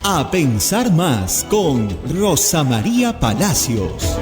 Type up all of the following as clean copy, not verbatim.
A Pensar Más con Rosa María Palacios.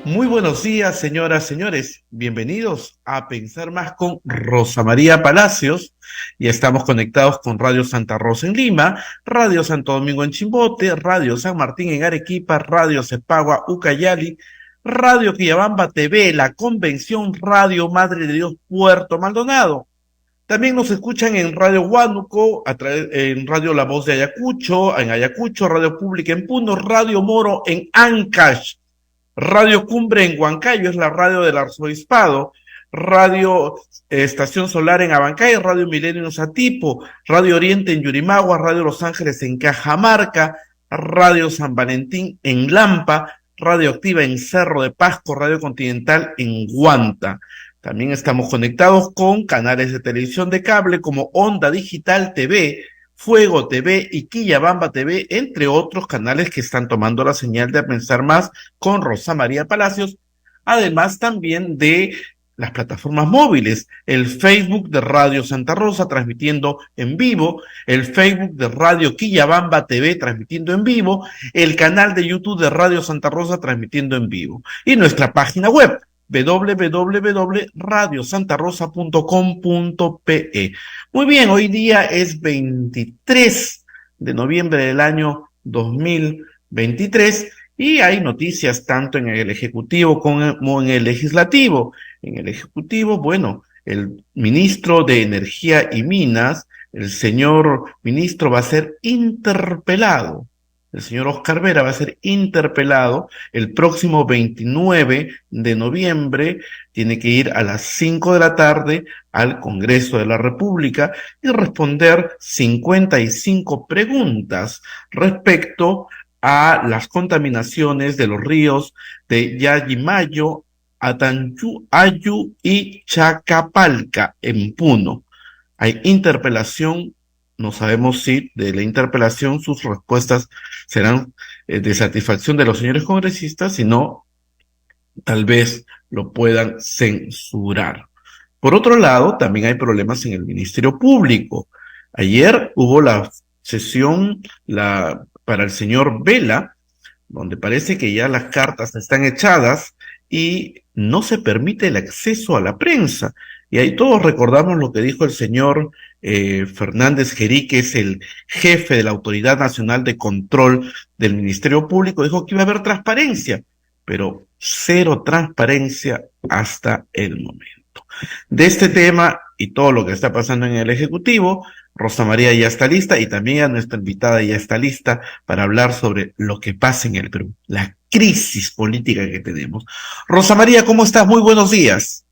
Muy buenos días, señoras, señores. Bienvenidos a Pensar Más con Rosa María Palacios. Ya estamos conectados con Radio Santa Rosa en Lima, Radio Santo Domingo en Chimbote, Radio San Martín en Arequipa, Radio Cepagua, Ucayali, Radio Quillabamba TV, La Convención, Radio Madre de Dios, Puerto Maldonado. También nos escuchan en Radio Huánuco, en Radio La Voz de Ayacucho, Radio Pública en Puno, Radio Moro en Ancash. Radio Cumbre en Huancayo, es la radio del arzobispado, Radio Estación Solar en Abancay, Radio Milenio en Satipo, Radio Oriente en Yurimagua, Radio Los Ángeles en Cajamarca, Radio San Valentín en Lampa, Radio Activa en Cerro de Pasco, Radio Continental en Huanta. También estamos conectados con canales de televisión de cable como Onda Digital TV, Fuego TV y Quillabamba TV, entre otros canales que están tomando la señal de A Pensar Más con Rosa María Palacios, además también de las plataformas móviles, el Facebook de Radio Santa Rosa transmitiendo en vivo, el Facebook de Radio Quillabamba TV transmitiendo en vivo, el canal de YouTube de Radio Santa Rosa transmitiendo en vivo y nuestra página web www.radiosantarosa.com.pe. Muy bien, hoy día es 23 de noviembre del año 2023 y hay noticias tanto en el Ejecutivo como en el Legislativo. En el Ejecutivo, bueno, el ministro de Energía y Minas, el señor ministro va a ser interpelado. El señor Oscar Vera va a ser interpelado el próximo 29 de noviembre. Tiene que ir a las 5 de la tarde al Congreso de la República y responder 55 preguntas respecto a las contaminaciones de los ríos de Yayimayo, Atanchu, Ayu y Chacapalca en Puno. Hay interpelación. No sabemos si de la interpelación sus respuestas serán de satisfacción de los señores congresistas, si no, tal vez lo puedan censurar. Por otro lado, también hay problemas en el Ministerio Público. Ayer hubo la sesión para el señor Vela, donde parece que ya las cartas están echadas y no se permite el acceso a la prensa. Y ahí todos recordamos lo que dijo el señor Fernández Gerí, que es el jefe de la Autoridad Nacional de Control del Ministerio Público. Dijo que iba a haber transparencia, pero cero transparencia hasta el momento. De este tema y todo lo que está pasando en el Ejecutivo, Rosa María ya está lista y también a nuestra invitada ya está lista para hablar sobre lo que pasa en el Perú, la crisis política que tenemos. Rosa María, ¿cómo estás? Muy buenos días.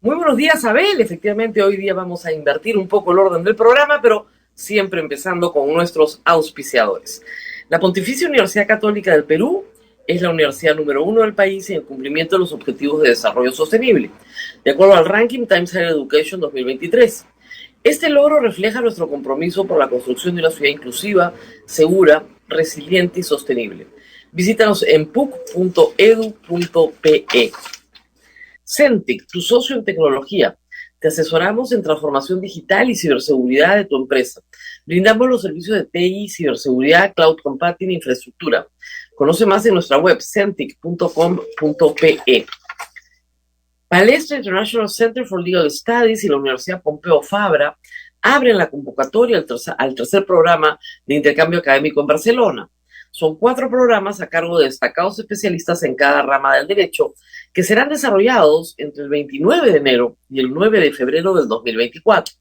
Muy buenos días, Abel. Efectivamente, hoy día vamos a invertir un poco el orden del programa, pero siempre empezando con nuestros auspiciadores. La Pontificia Universidad Católica del Perú es la universidad número 1 del país en el cumplimiento de los Objetivos de Desarrollo Sostenible, de acuerdo al ranking Times Higher Education 2023. Este logro refleja nuestro compromiso por la construcción de una ciudad inclusiva, segura, resiliente y sostenible. Visítanos en puc.edu.pe. Centec, tu socio en tecnología. Te asesoramos en transformación digital y ciberseguridad de tu empresa. Brindamos los servicios de TI, ciberseguridad, cloud computing e infraestructura. Conoce más en nuestra web centec.com.pe. Palestra International Center for Legal Studies y la Universidad Pompeu Fabra abren la convocatoria al tercer programa de intercambio académico en Barcelona. Son 4 programas a cargo de destacados especialistas en cada rama del derecho que serán desarrollados entre el 29 de enero y el 9 de febrero del 2024.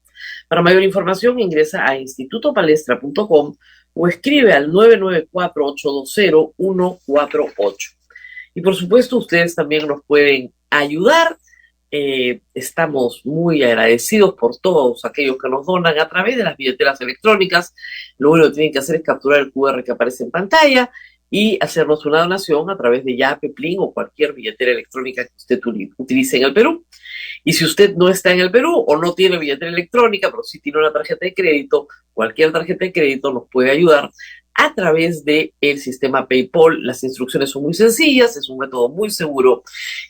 Para mayor información ingresa a institutopalestra.com o escribe al 994-820-148. Y por supuesto ustedes también nos pueden ayudar. Estamos muy agradecidos por todos aquellos que nos donan a través de las billeteras electrónicas. Lo único que tienen que hacer es capturar el QR que aparece en pantalla y hacernos una donación a través de Yape, Plin o cualquier billetera electrónica que usted utilice en el Perú. Y si usted no está en el Perú o no tiene billetera electrónica, pero sí tiene una tarjeta de crédito, cualquier tarjeta de crédito nos puede ayudar a través del sistema PayPal. Las instrucciones son muy sencillas, es un método muy seguro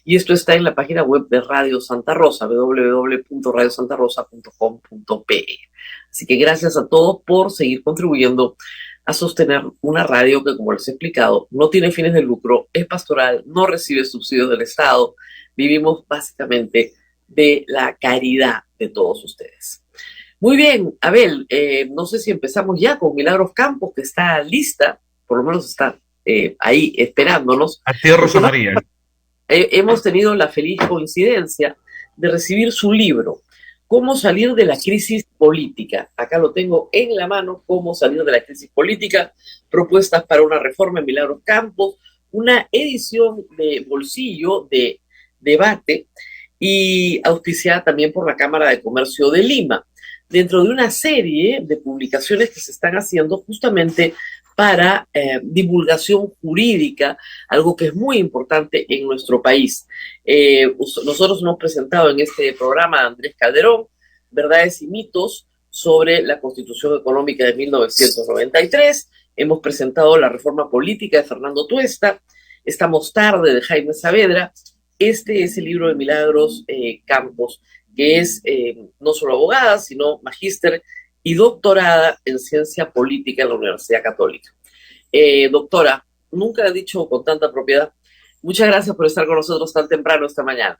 y esto está en la página web de Radio Santa Rosa, www.radiosantarosa.com.pe. Así que gracias a todos por seguir contribuyendo a sostener una radio que, como les he explicado, no tiene fines de lucro, es pastoral, no recibe subsidios del Estado. Vivimos básicamente de la caridad de todos ustedes. Muy bien, Abel, no sé si empezamos ya con Milagros Campos, que está lista, por lo menos está ahí esperándonos. A ti, Rosa María. Hemos tenido la feliz coincidencia de recibir su libro, Cómo salir de la crisis política. Acá lo tengo en la mano, Cómo salir de la crisis política, propuestas para una reforma en Milagros Campos, una edición de bolsillo de debate y auspiciada también por la Cámara de Comercio de Lima, dentro de una serie de publicaciones que se están haciendo justamente para divulgación jurídica, algo que es muy importante en nuestro país. Nosotros hemos presentado en este programa, Andrés Calderón, Verdades y mitos sobre la Constitución Económica de 1993, hemos presentado la reforma política de Fernando Tuesta, Estamos tarde de Jaime Saavedra. Este es el libro de Milagros Campos, que es no solo abogada, sino magíster y doctorada en ciencia política en la Universidad Católica. Doctora, nunca he dicho con tanta propiedad, muchas gracias por estar con nosotros tan temprano esta mañana.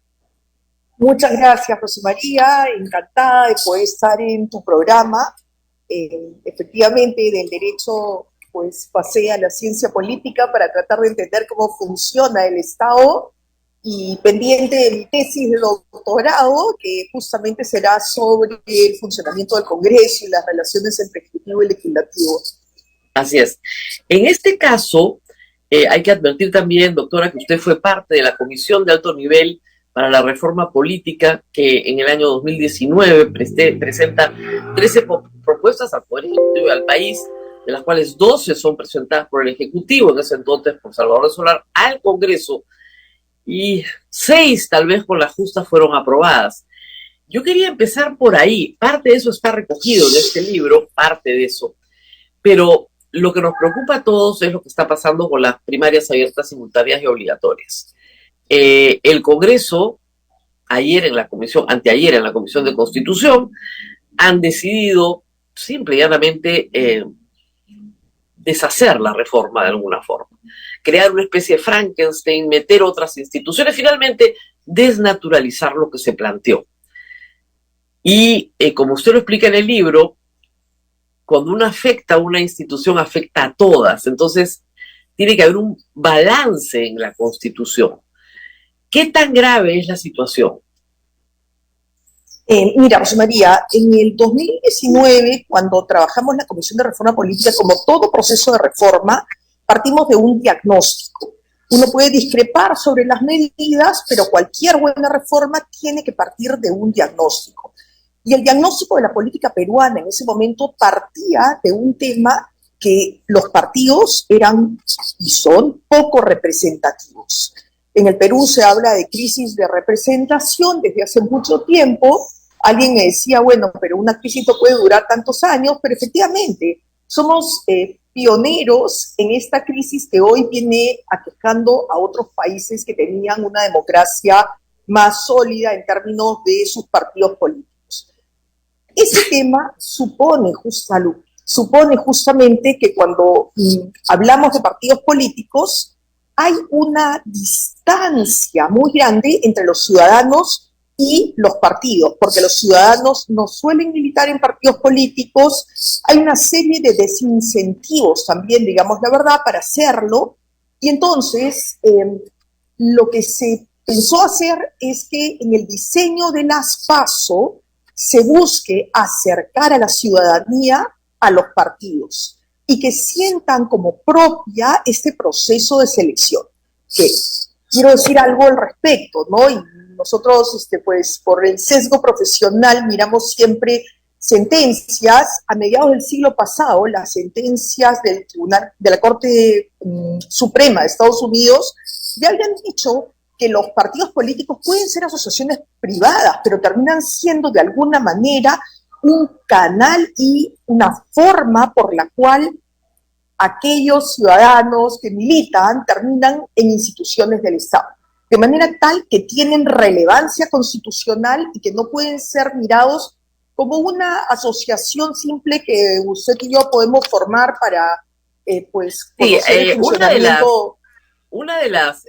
Muchas gracias, Rosa María, encantada de poder estar en tu programa. Efectivamente, del derecho pues pasé a la ciencia política para tratar de entender cómo funciona el Estado, y pendiente de mi tesis de doctorado, que justamente será sobre el funcionamiento del Congreso y las relaciones entre Ejecutivo y Legislativo. Así es. En este caso, hay que advertir también, doctora, que usted fue parte de la Comisión de Alto Nivel para la Reforma Política, que en el año 2019 presenta 13 propuestas al Poder Ejecutivo y al país, de las cuales 12 son presentadas por el Ejecutivo, en ese entonces por Salvador de Solar, al Congreso, y 6 tal vez con la justa fueron aprobadas. Yo quería empezar por ahí. Parte de eso está recogido en este libro, parte de eso. Pero lo que nos preocupa a todos es lo que está pasando con las primarias abiertas, simultáneas y obligatorias. El Congreso, anteayer en la Comisión de Constitución, han decidido simple y llanamente deshacer la reforma de alguna forma, crear una especie de Frankenstein, meter otras instituciones, finalmente desnaturalizar lo que se planteó. Y como usted lo explica en el libro, cuando uno afecta a una institución, afecta a todas. Entonces, tiene que haber un balance en la Constitución. ¿Qué tan grave es la situación? Mira, Rosa María, en el 2019, cuando trabajamos en la Comisión de Reforma Política, como todo proceso de reforma, partimos de un diagnóstico. Uno puede discrepar sobre las medidas, pero cualquier buena reforma tiene que partir de un diagnóstico. Y el diagnóstico de la política peruana en ese momento partía de un tema que los partidos eran y son poco representativos. En el Perú se habla de crisis de representación desde hace mucho tiempo. Alguien me decía, bueno, pero una crisis no puede durar tantos años, pero efectivamente somos pioneros en esta crisis que hoy viene aquejando a otros países que tenían una democracia más sólida en términos de sus partidos políticos. Ese tema supone justamente que cuando hablamos de partidos políticos hay una distancia muy grande entre los ciudadanos y los partidos, porque los ciudadanos no suelen militar en partidos políticos, hay una serie de desincentivos también, digamos la verdad, para hacerlo, y entonces lo que se pensó hacer es que en el diseño de las PASO se busque acercar a la ciudadanía a los partidos y que sientan como propia este proceso de selección. Que quiero decir algo al respecto, ¿no? Y nosotros, pues, por el sesgo profesional miramos siempre sentencias a mediados del siglo pasado, las sentencias del Tribunal de la Corte Suprema de Estados Unidos, ya habían dicho que los partidos políticos pueden ser asociaciones privadas, pero terminan siendo de alguna manera un canal y una forma por la cual aquellos ciudadanos que militan terminan en instituciones del Estado, de manera tal que tienen relevancia constitucional y que no pueden ser mirados como una asociación simple que usted y yo podemos formar para, pues, conocer el funcionamiento. Una de las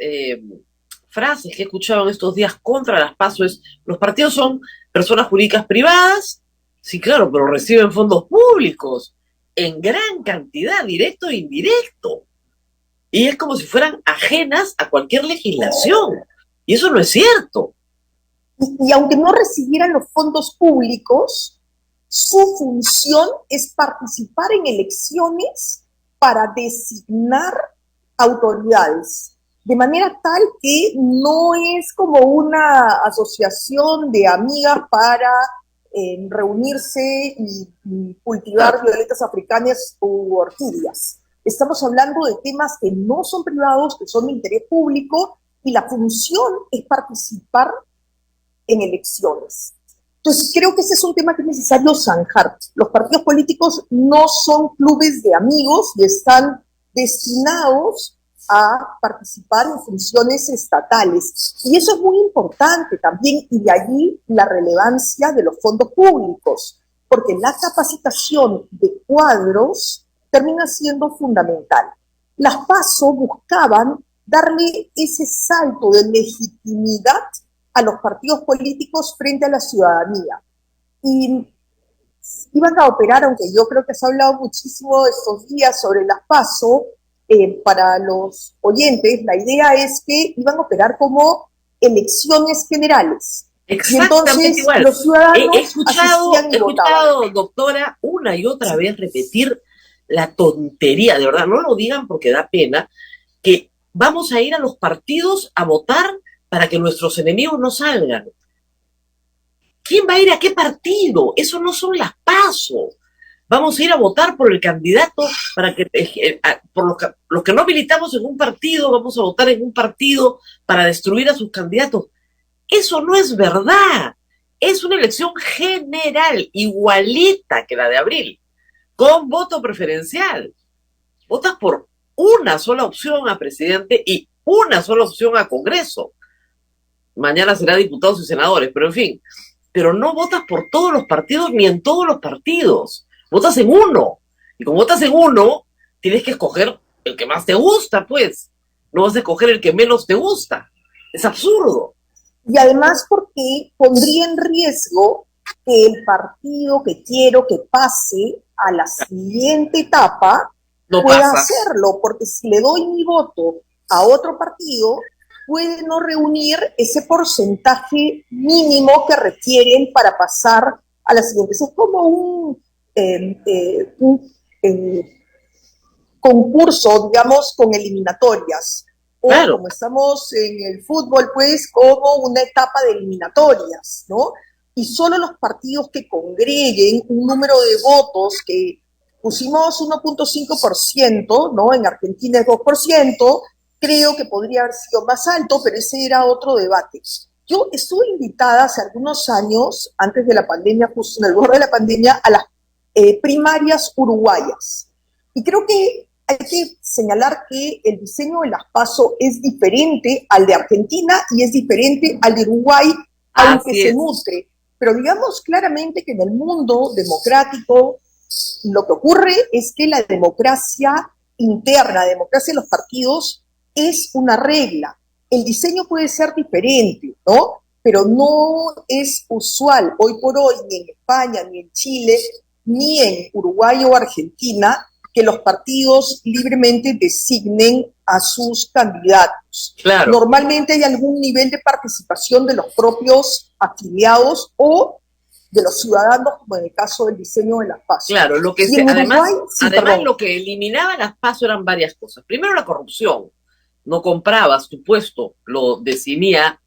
frases que he escuchado en estos días contra las PASO es: los partidos son personas jurídicas privadas, sí, claro, pero reciben fondos públicos en gran cantidad, directo e indirecto. Y es como si fueran ajenas a cualquier legislación. Y eso no es cierto. Y aunque no recibieran los fondos públicos, su función es participar en elecciones para designar autoridades, de manera tal que no es como una asociación de amigas para reunirse y cultivar violetas africanas u orquídeas. Estamos hablando de temas que no son privados, que son de interés público, y la función es participar en elecciones. Entonces, creo que ese es un tema que es necesario zanjar. Los partidos políticos no son clubes de amigos y están destinados a participar en funciones estatales. Y eso es muy importante también, y de allí la relevancia de los fondos públicos, porque la capacitación de cuadros termina siendo fundamental. Las PASO buscaban darle ese salto de legitimidad a los partidos políticos frente a la ciudadanía. Y iban a operar, aunque yo creo que se ha hablado muchísimo estos días sobre las PASO, para los oyentes, la idea es que iban a operar como elecciones generales. Exactamente, y entonces, igual. Los ciudadanos he escuchado, doctora, una y otra vez repetir la tontería, de verdad, no lo digan porque da pena, que vamos a ir a los partidos a votar para que nuestros enemigos no salgan. ¿Quién va a ir a qué partido? Eso no son las PASO. Vamos a ir a votar por el candidato para que, por los que no militamos en un partido, vamos a votar en un partido para destruir a sus candidatos. Eso no es verdad. Es una elección general, igualita que la de abril, con voto preferencial. Votas por una sola opción a presidente y una sola opción a Congreso. Mañana será diputados y senadores, pero en fin. Pero no votas por todos los partidos ni en todos los partidos. Votas en uno. Y como votas en uno, tienes que escoger el que más te gusta, pues. No vas a escoger el que menos te gusta. Es absurdo. Y además porque pondría en riesgo que el partido que quiero que pase a la siguiente etapa no pueda hacerlo, porque si le doy mi voto a otro partido, puede no reunir ese porcentaje mínimo que requieren para pasar a la siguiente. Es como un concurso, digamos, con eliminatorias. O claro, como estamos en el fútbol, pues, como una etapa de eliminatorias, ¿no? Y solo los partidos que congreguen un número de votos que pusimos 1.5%, ¿no? En Argentina es 2%, creo que podría haber sido más alto, pero ese era otro debate. Yo estuve invitada hace algunos años, antes de la pandemia, justo en el borde de la pandemia, a las primarias uruguayas. Y creo que hay que señalar que el diseño de las PASO es diferente al de Argentina y es diferente al de Uruguay, aunque se nutre. Pero digamos claramente que en el mundo democrático lo que ocurre es que la democracia interna, la democracia de los partidos, es una regla. El diseño puede ser diferente, ¿no? Pero no es usual hoy por hoy, ni en España, ni en Chile, ni en Uruguay o Argentina, que los partidos libremente designen a sus candidatos. Claro. Normalmente hay algún nivel de participación de los propios afiliados o de los ciudadanos, como en el caso del diseño de las PASO. Claro, lo que además lo que eliminaba las PASO eran varias cosas. Primero, la corrupción. No comprabas tu puesto, lo definía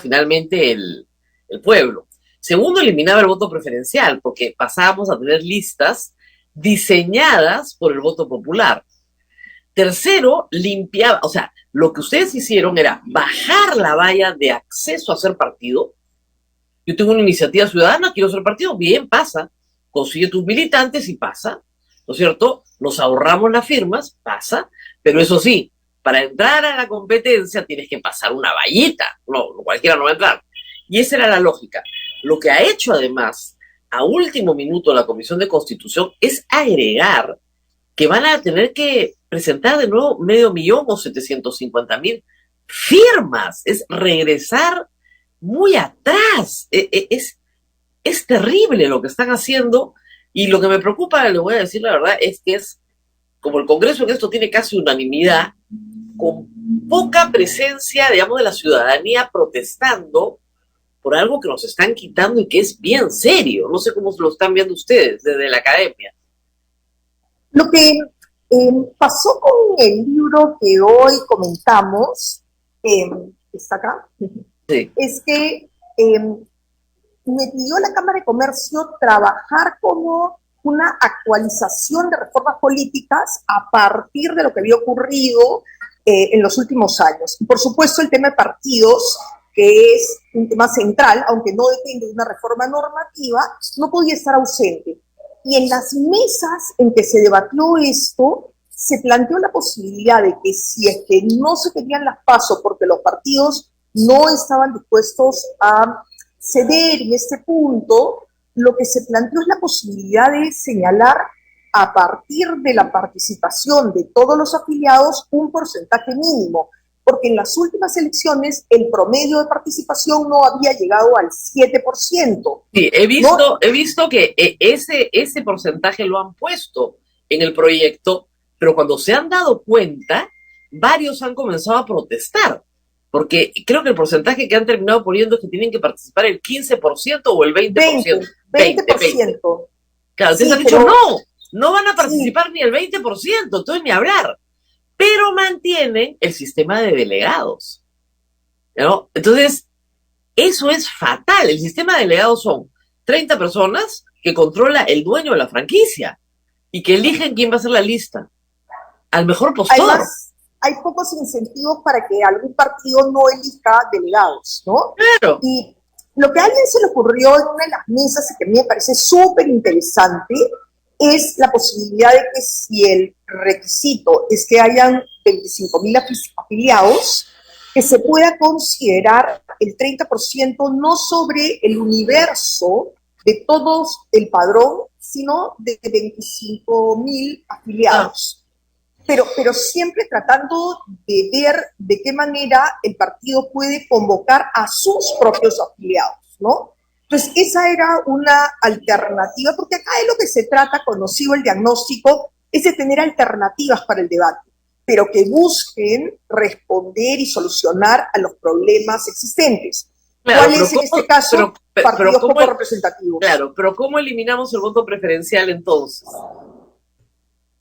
finalmente el pueblo. Segundo, eliminaba el voto preferencial, porque pasábamos a tener listas diseñadas por el voto popular. Tercero, limpiaba, o sea, lo que ustedes hicieron era bajar la valla de acceso a ser partido. Yo tengo una iniciativa ciudadana, quiero ser partido, bien, pasa. Consigue tus militantes y pasa, ¿no es cierto? Nos ahorramos las firmas, pasa, pero eso sí, para entrar a la competencia tienes que pasar una vallita, no, cualquiera no va a entrar. Y esa era la lógica. Lo que ha hecho además, a último minuto la Comisión de Constitución, es agregar que van a tener que presentar de nuevo 500,000 o 750,000 firmas. Es regresar muy atrás. Es terrible lo que están haciendo, y lo que me preocupa, le voy a decir la verdad, es que es, como el Congreso en esto tiene casi unanimidad, con poca presencia, digamos, de la ciudadanía protestando por algo que nos están quitando y que es bien serio. No sé cómo lo están viendo ustedes desde la academia. Lo que pasó con el libro que hoy comentamos, está acá, Sí. es que me pidió la Cámara de Comercio trabajar como una actualización de reformas políticas a partir de lo que había ocurrido en los últimos años. Y por supuesto el tema de partidos, que es un tema central, aunque no depende de una reforma normativa, no podía estar ausente. Y en las mesas en que se debatió esto, se planteó la posibilidad de que si es que no se tenían las pasos porque los partidos no estaban dispuestos a ceder en este punto, lo que se planteó es la posibilidad de señalar a partir de la participación de todos los afiliados un porcentaje mínimo, porque en las últimas elecciones el promedio de participación no había llegado al 7%. Sí, he visto que ese porcentaje lo han puesto en el proyecto, pero cuando se han dado cuenta, varios han comenzado a protestar, porque creo que el porcentaje que han terminado poniendo es que tienen que participar el 15% o el 20%. 20%. Claro, entonces sí, han dicho, no van a participar ni el 20%, entonces ni hablar. Pero mantienen el sistema de delegados, ¿no? Entonces, eso es fatal. El sistema de delegados son 30 personas que controla el dueño de la franquicia y que eligen quién va a ser la lista. Al mejor postor. Además, hay pocos incentivos para que algún partido no elija delegados, ¿no? Claro. Y lo que a alguien se le ocurrió en una de las mesas y que a mí me parece súper interesante es la posibilidad de que si el requisito es que hayan 25,000 afiliados, que se pueda considerar el 30% no sobre el universo de todos el padrón, sino de 25,000 afiliados. Pero siempre tratando de ver de qué manera el partido puede convocar a sus propios afiliados, ¿no? Entonces, esa era una alternativa, porque acá de lo que se trata, conocido el diagnóstico, es de tener alternativas para el debate, pero que busquen responder y solucionar a los problemas existentes. Claro, ¿Cuál es en este caso? Partidos poco representativos. Claro, pero ¿cómo eliminamos el voto preferencial entonces?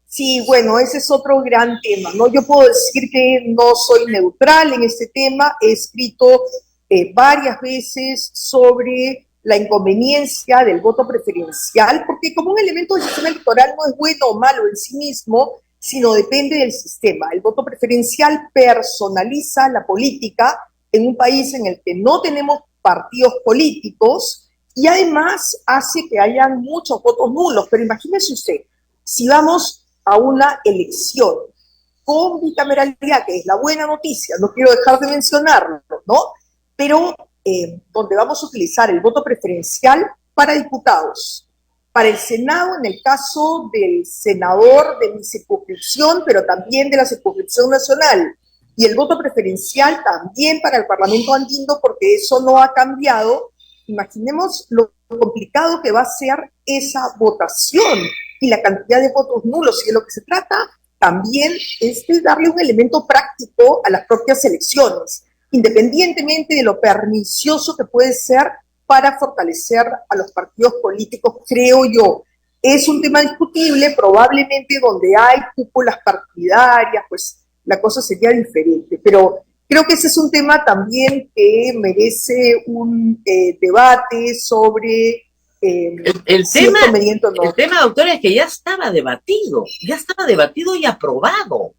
Sí, bueno, ese es otro gran tema, ¿no? Yo puedo decir que no soy neutral en este tema, he escrito varias veces sobre la inconveniencia del voto preferencial, porque como un elemento del sistema electoral no es bueno o malo en sí mismo, sino depende del sistema. El voto preferencial personaliza la política en un país en el que no tenemos partidos políticos y además hace que hayan muchos votos nulos. Pero imagínese usted, si vamos a una elección con bicameralidad, que es la buena noticia, no quiero dejar de mencionarlo, ¿no? Pero donde vamos a utilizar el voto preferencial para diputados, para el Senado en el caso del senador de mi circunscripción, pero también de la circunscripción nacional, y el voto preferencial también para el Parlamento andino, porque eso no ha cambiado. Imaginemos lo complicado que va a ser esa votación y la cantidad de votos nulos, y de lo que se trata también es de darle un elemento práctico a las propias elecciones, independientemente de lo pernicioso que puede ser para fortalecer a los partidos políticos, creo yo. Es un tema discutible, probablemente donde hay cúpulas partidarias, pues la cosa sería diferente, pero Creo que ese es un tema también que merece un debate sobre si es conveniente o no. El tema, doctora, es que ya estaba debatido y aprobado.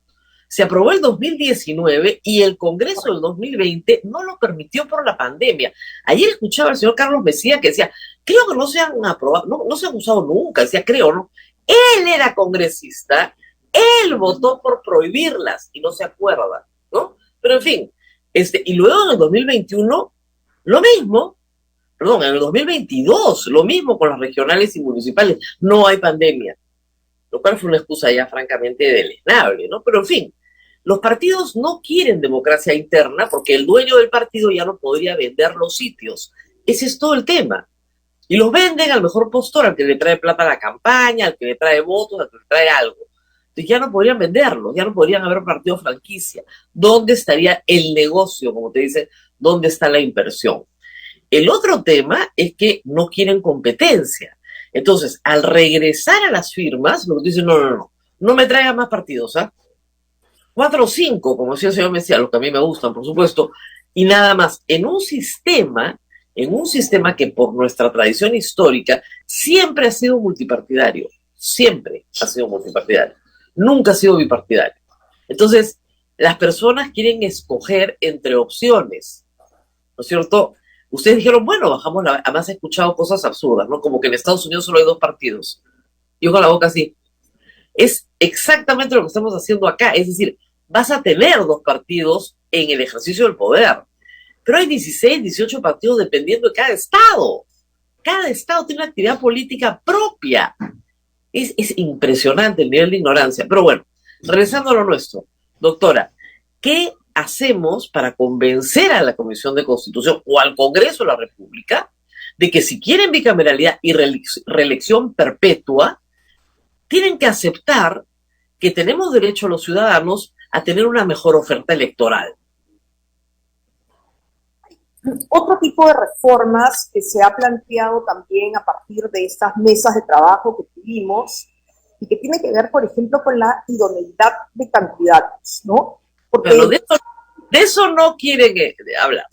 Se aprobó el 2019 y el Congreso del 2020 no lo permitió por la pandemia. Ayer escuchaba al señor Carlos Mesía que decía, creo que no se han aprobado, no se han usado nunca, decía, creo, ¿no? Él era congresista, él votó por prohibirlas y no se acuerda, ¿no? Pero en fin, y luego en el 2021, lo mismo, perdón, en el 2022, lo mismo con las regionales y municipales, no hay pandemia, lo cual fue una excusa ya francamente deleznable, ¿no? Pero en fin, los partidos no quieren democracia interna porque el dueño del partido ya no podría vender los sitios. Ese es todo el tema. Y los venden al mejor postor, al que le trae plata a la campaña, al que le trae votos, al que le trae algo. Entonces ya no podrían venderlos, ya no podrían haber partido franquicia. ¿Dónde estaría el negocio? Como te dice, ¿dónde está la inversión? El otro tema es que no quieren competencia. Entonces, al regresar a las firmas, lo que dicen, no me traigan más partidos, ¿ah? 4 o 5, como decía el señor Mesía, los que a mí me gustan, por supuesto, y nada más, en un sistema que por nuestra tradición histórica siempre ha sido multipartidario, nunca ha sido bipartidario. Entonces, las personas quieren escoger entre opciones, ¿no es cierto? Ustedes dijeron, bueno, bajamos la... Además he escuchado cosas absurdas, ¿no? Como que en Estados Unidos solo hay 2 partidos. Yo con la boca así. Es exactamente lo que estamos haciendo acá, es decir, vas a tener 2 partidos en el ejercicio del poder, pero hay 16, 18 partidos dependiendo de cada estado. Cada estado tiene una actividad política propia. Es impresionante el nivel de ignorancia. Pero bueno, regresando a lo nuestro, doctora, ¿qué hacemos para convencer a la Comisión de Constitución o al Congreso de la República de que si quieren bicameralidad y reelección perpetua, tienen que aceptar que tenemos derecho los ciudadanos a tener una mejor oferta electoral? Otro tipo de reformas que se ha planteado también a partir de estas mesas de trabajo que tuvimos y que tiene que ver, por ejemplo, con la idoneidad de candidatos, ¿no? Porque pero de eso no quieren hablar.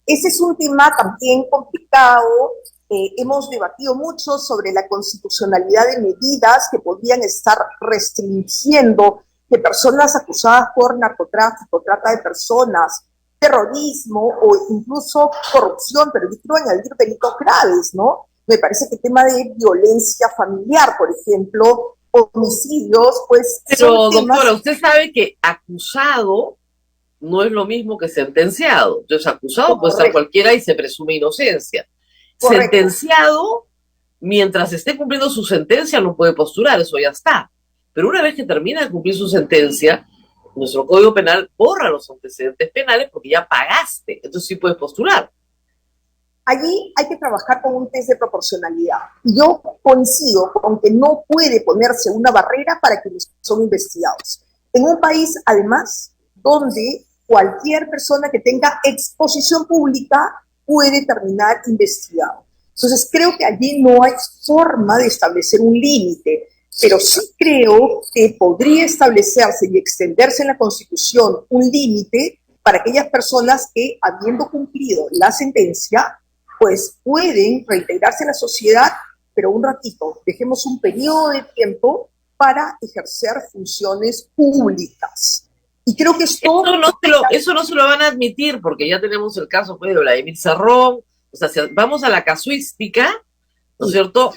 Ese es un tema también complicado. Hemos debatido mucho sobre la constitucionalidad de medidas que podrían estar restringiendo que personas acusadas por narcotráfico, trata de personas, terrorismo o incluso corrupción, pero yo quiero añadir delitos graves, ¿no? Me parece que el tema de violencia familiar, por ejemplo, homicidios, pues... Pero, doctora, usted sabe que acusado no es lo mismo que sentenciado. Entonces, acusado puede estar cualquiera y se presume inocencia. Correcto. Sentenciado, mientras esté cumpliendo su sentencia, no puede postular, eso ya está. Pero una vez que termina de cumplir su sentencia, nuestro Código Penal borra los antecedentes penales porque ya pagaste, entonces sí puedes postular. Allí hay que trabajar con un test de proporcionalidad. Yo coincido con que no puede ponerse una barrera para quienes son investigados. En un país, además, donde cualquier persona que tenga exposición pública puede terminar investigado. Entonces, creo que allí no hay forma de establecer un límite, pero sí creo que podría establecerse y extenderse en la Constitución un límite para aquellas personas que, habiendo cumplido la sentencia, pues pueden reintegrarse en la sociedad, pero un ratito, dejemos un periodo de tiempo para ejercer funciones públiclicas. Y creo que esto... Eso no se lo van a admitir, porque ya tenemos el caso pues, de Vladimir Cerrón. O sea, si vamos a la casuística, ¿no es cierto?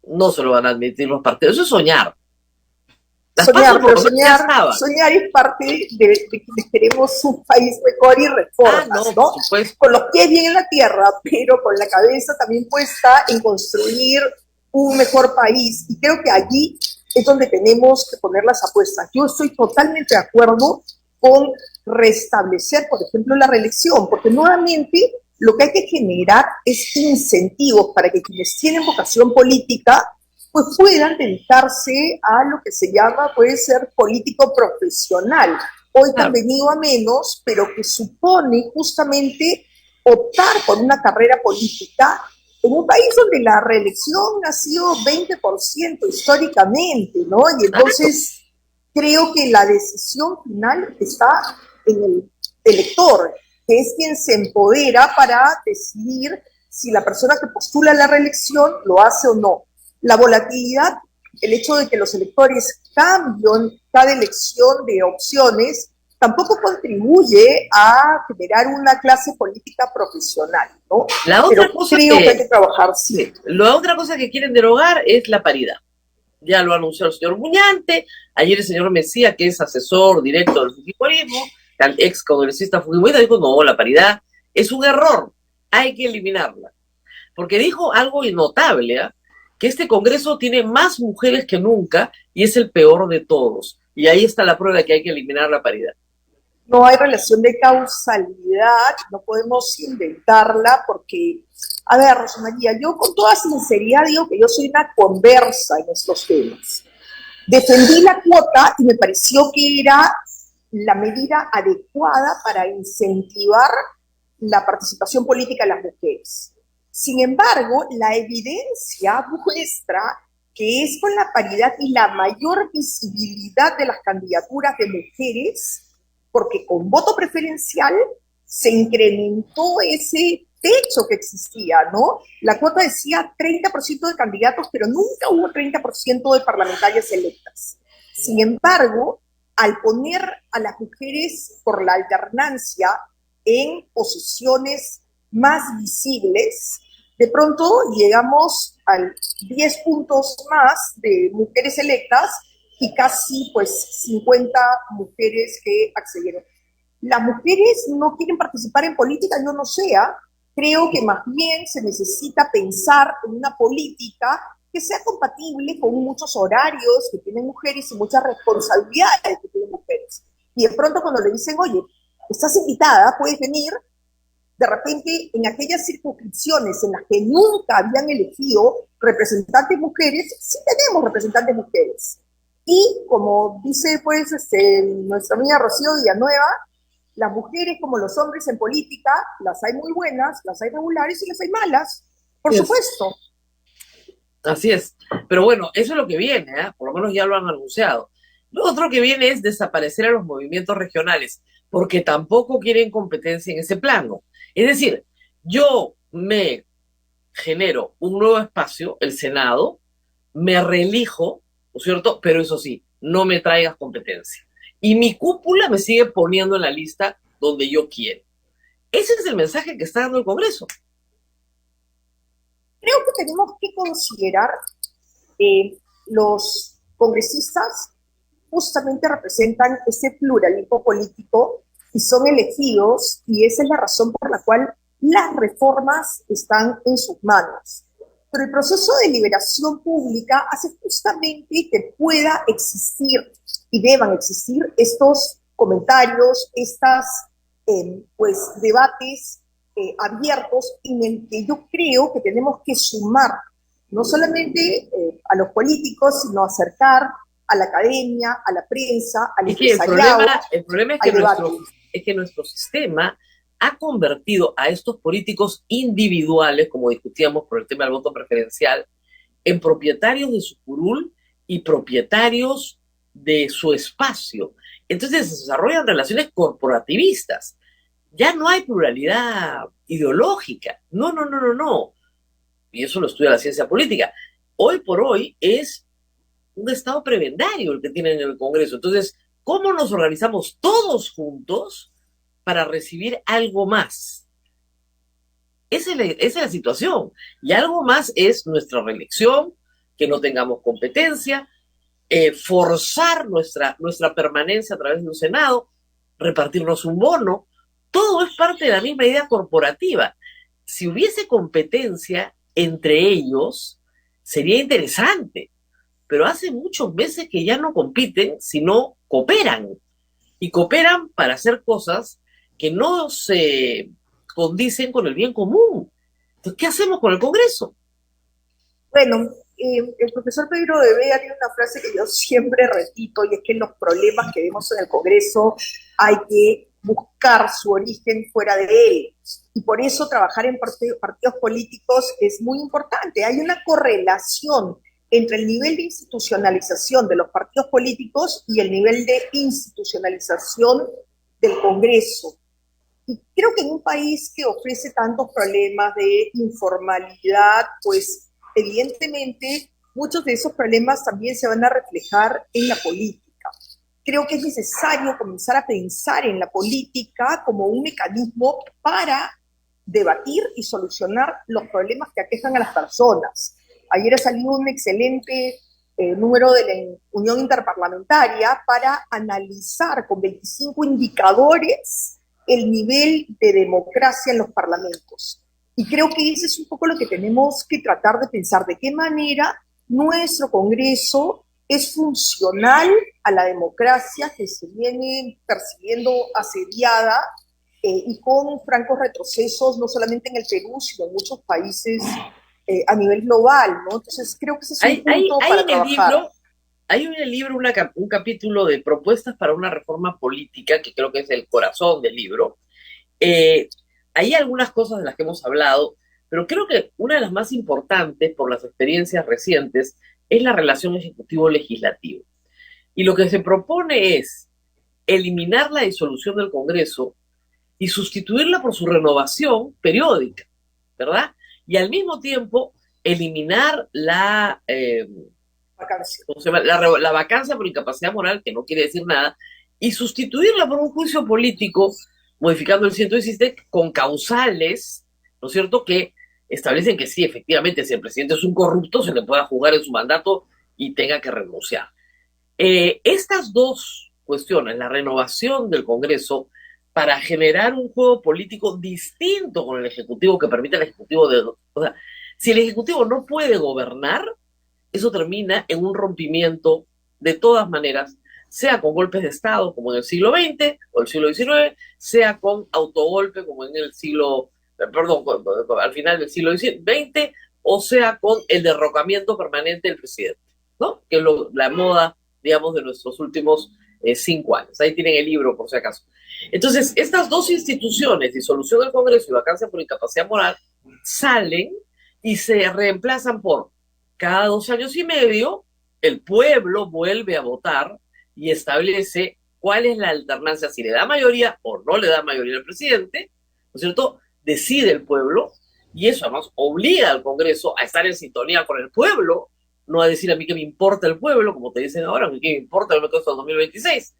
No se lo van a admitir los partidos. Eso es soñar. Soñar es parte de quienes queremos un país mejor y reformas, ¿no? Con los pies bien en la tierra, pero con la cabeza también puesta en construir un mejor país. Y creo que allí es donde tenemos que poner las apuestas. Yo estoy totalmente de acuerdo con restablecer, por ejemplo, la reelección, porque nuevamente lo que hay que generar es incentivos para que quienes tienen vocación política pues puedan dedicarse a lo que se llama, puede ser político profesional. Hoy han venido a menos, pero que supone justamente optar por una carrera política en un país donde la reelección ha sido 20% históricamente, ¿no? Y entonces creo que la decisión final está en el elector, que es quien se empodera para decidir si la persona que postula la reelección lo hace o no. La volatilidad, el hecho de que los electores cambien cada elección de opciones, tampoco contribuye a generar una clase política profesional, ¿no? La otra cosa creo que hay que trabajar, sí. La otra cosa que quieren derogar es la paridad. Ya lo anunció el señor Muñante, ayer el señor Mesía, que es asesor directo del fujimorismo, el ex congresista fujimorista, dijo, no, la paridad es un error, hay que eliminarla. Porque dijo algo notable, ¿eh? Que este Congreso tiene más mujeres que nunca y es el peor de todos. Y ahí está la prueba de que hay que eliminar la paridad. No hay relación de causalidad, no podemos inventarla porque, a ver, Rosa María, yo con toda sinceridad digo que yo soy una conversa en estos temas. Defendí la cuota y me pareció que era la medida adecuada para incentivar la participación política de las mujeres. Sin embargo, la evidencia muestra que es con la paridad y la mayor visibilidad de las candidaturas de mujeres, porque con voto preferencial se incrementó ese techo que existía, ¿no? La cuota decía 30% de candidatos, pero nunca hubo 30% de parlamentarias electas. Sin embargo, al poner a las mujeres por la alternancia en posiciones más visibles, de pronto llegamos a 10 puntos más de mujeres electas y casi pues 50 mujeres que accedieron. Las mujeres no quieren participar en política, yo no sé, creo que más bien se necesita pensar en una política que sea compatible con muchos horarios que tienen mujeres y muchas responsabilidades que tienen mujeres. Y de pronto cuando le dicen, oye, estás invitada, puedes venir, de repente en aquellas circunscripciones en las que nunca habían elegido representantes mujeres, sí tenemos representantes mujeres. Y como dice pues nuestra amiga Rocío Villanueva, las mujeres como los hombres en política, las hay muy buenas, las hay regulares y las hay malas, por supuesto. Así es. Pero bueno, eso es lo que viene, ¿eh? Por lo menos ya lo han anunciado. Lo otro que viene es desaparecer a los movimientos regionales, porque tampoco quieren competencia en ese plano. Es decir, yo me genero un nuevo espacio, el Senado, me reelijo, ¿no es cierto? Pero eso sí, no me traigas competencia. Y mi cúpula me sigue poniendo en la lista donde yo quiero. Ese es el mensaje que está dando el Congreso. Creo que tenemos que considerar los congresistas justamente representan ese pluralismo político y son elegidos, y esa es la razón por la cual las reformas están en sus manos. Pero el proceso de liberación pública hace justamente que pueda existir y deban existir estos comentarios, estas pues debates abiertos en el que yo creo que tenemos que sumar no solamente a los políticos, sino acercar a la academia, a la prensa, al empresariado. El problema es que nuestro sistema ha convertido a estos políticos individuales, como discutíamos por el tema del voto preferencial, en propietarios de su curul y propietarios de su espacio. Entonces se desarrollan relaciones corporativistas. Ya no hay pluralidad ideológica. No. Y eso lo estudia la ciencia política. Hoy por hoy es un estado prebendario el que tienen en el Congreso. Entonces, ¿cómo nos organizamos todos juntos para recibir algo más? Esa es la situación. Y algo más es nuestra reelección, que no tengamos competencia, forzar nuestra permanencia a través de un Senado, repartirnos un bono. Todo es parte de la misma idea corporativa. Si hubiese competencia entre ellos, sería interesante. Pero hace muchos meses que ya no compiten, sino cooperan. Y cooperan para hacer cosas que no se condicen con el bien común. Entonces, ¿qué hacemos con el Congreso? Bueno, el profesor Pedro de Vega tiene una frase que yo siempre repito, y es que los problemas que vemos en el Congreso hay que buscar su origen fuera de él. Y por eso trabajar en partidos políticos es muy importante. Hay una correlación entre el nivel de institucionalización de los partidos políticos y el nivel de institucionalización del Congreso. Y creo que en un país que ofrece tantos problemas de informalidad, pues evidentemente muchos de esos problemas también se van a reflejar en la política. Creo que es necesario comenzar a pensar en la política como un mecanismo para debatir y solucionar los problemas que aquejan a las personas. Ayer ha salido un excelente número de la Unión Interparlamentaria para analizar con 25 indicadores el nivel de democracia en los parlamentos. Y creo que ese es un poco lo que tenemos que tratar de pensar, de qué manera nuestro Congreso es funcional a la democracia que se viene percibiendo asediada y con francos retrocesos, no solamente en el Perú, sino en muchos países a nivel global, ¿no? Entonces creo que ese es un punto para trabajar. Hay en el libro un capítulo de propuestas para una reforma política, que creo que es el corazón del libro. Hay algunas cosas de las que hemos hablado, pero creo que una de las más importantes, por las experiencias recientes, es la relación ejecutivo-legislativo. Y lo que se propone es eliminar la disolución del Congreso y sustituirla por su renovación periódica, ¿verdad? Y al mismo tiempo eliminar la vacancia por incapacidad moral, que no quiere decir nada, y sustituirla por un juicio político, modificando el 117 con causales, ¿no es cierto?, que establecen que sí, efectivamente, si el presidente es un corrupto, se le pueda juzgar en su mandato y tenga que renunciar. Estas dos cuestiones, la renovación del Congreso para generar un juego político distinto con el Ejecutivo, que permite al Ejecutivo o sea, si el Ejecutivo no puede gobernar, eso termina en un rompimiento de todas maneras, sea con golpes de Estado, como en el siglo XX o el siglo XIX, sea con autogolpe, como en el siglo, al final del siglo XX, o sea con el derrocamiento permanente del presidente, ¿no? Que es la moda, digamos, de nuestros últimos 5 años. Ahí tienen el libro, por si acaso. Entonces, estas dos instituciones, disolución del Congreso y vacancia por incapacidad moral, salen y se reemplazan por cada 2 años y medio, el pueblo vuelve a votar y establece cuál es la alternancia, si le da mayoría o no le da mayoría al presidente, ¿no es cierto? Decide el pueblo, y eso además obliga al Congreso a estar en sintonía con el pueblo, no a decir a mí que me importa el pueblo, como te dicen ahora, a mí que me importa el método hasta el 2026.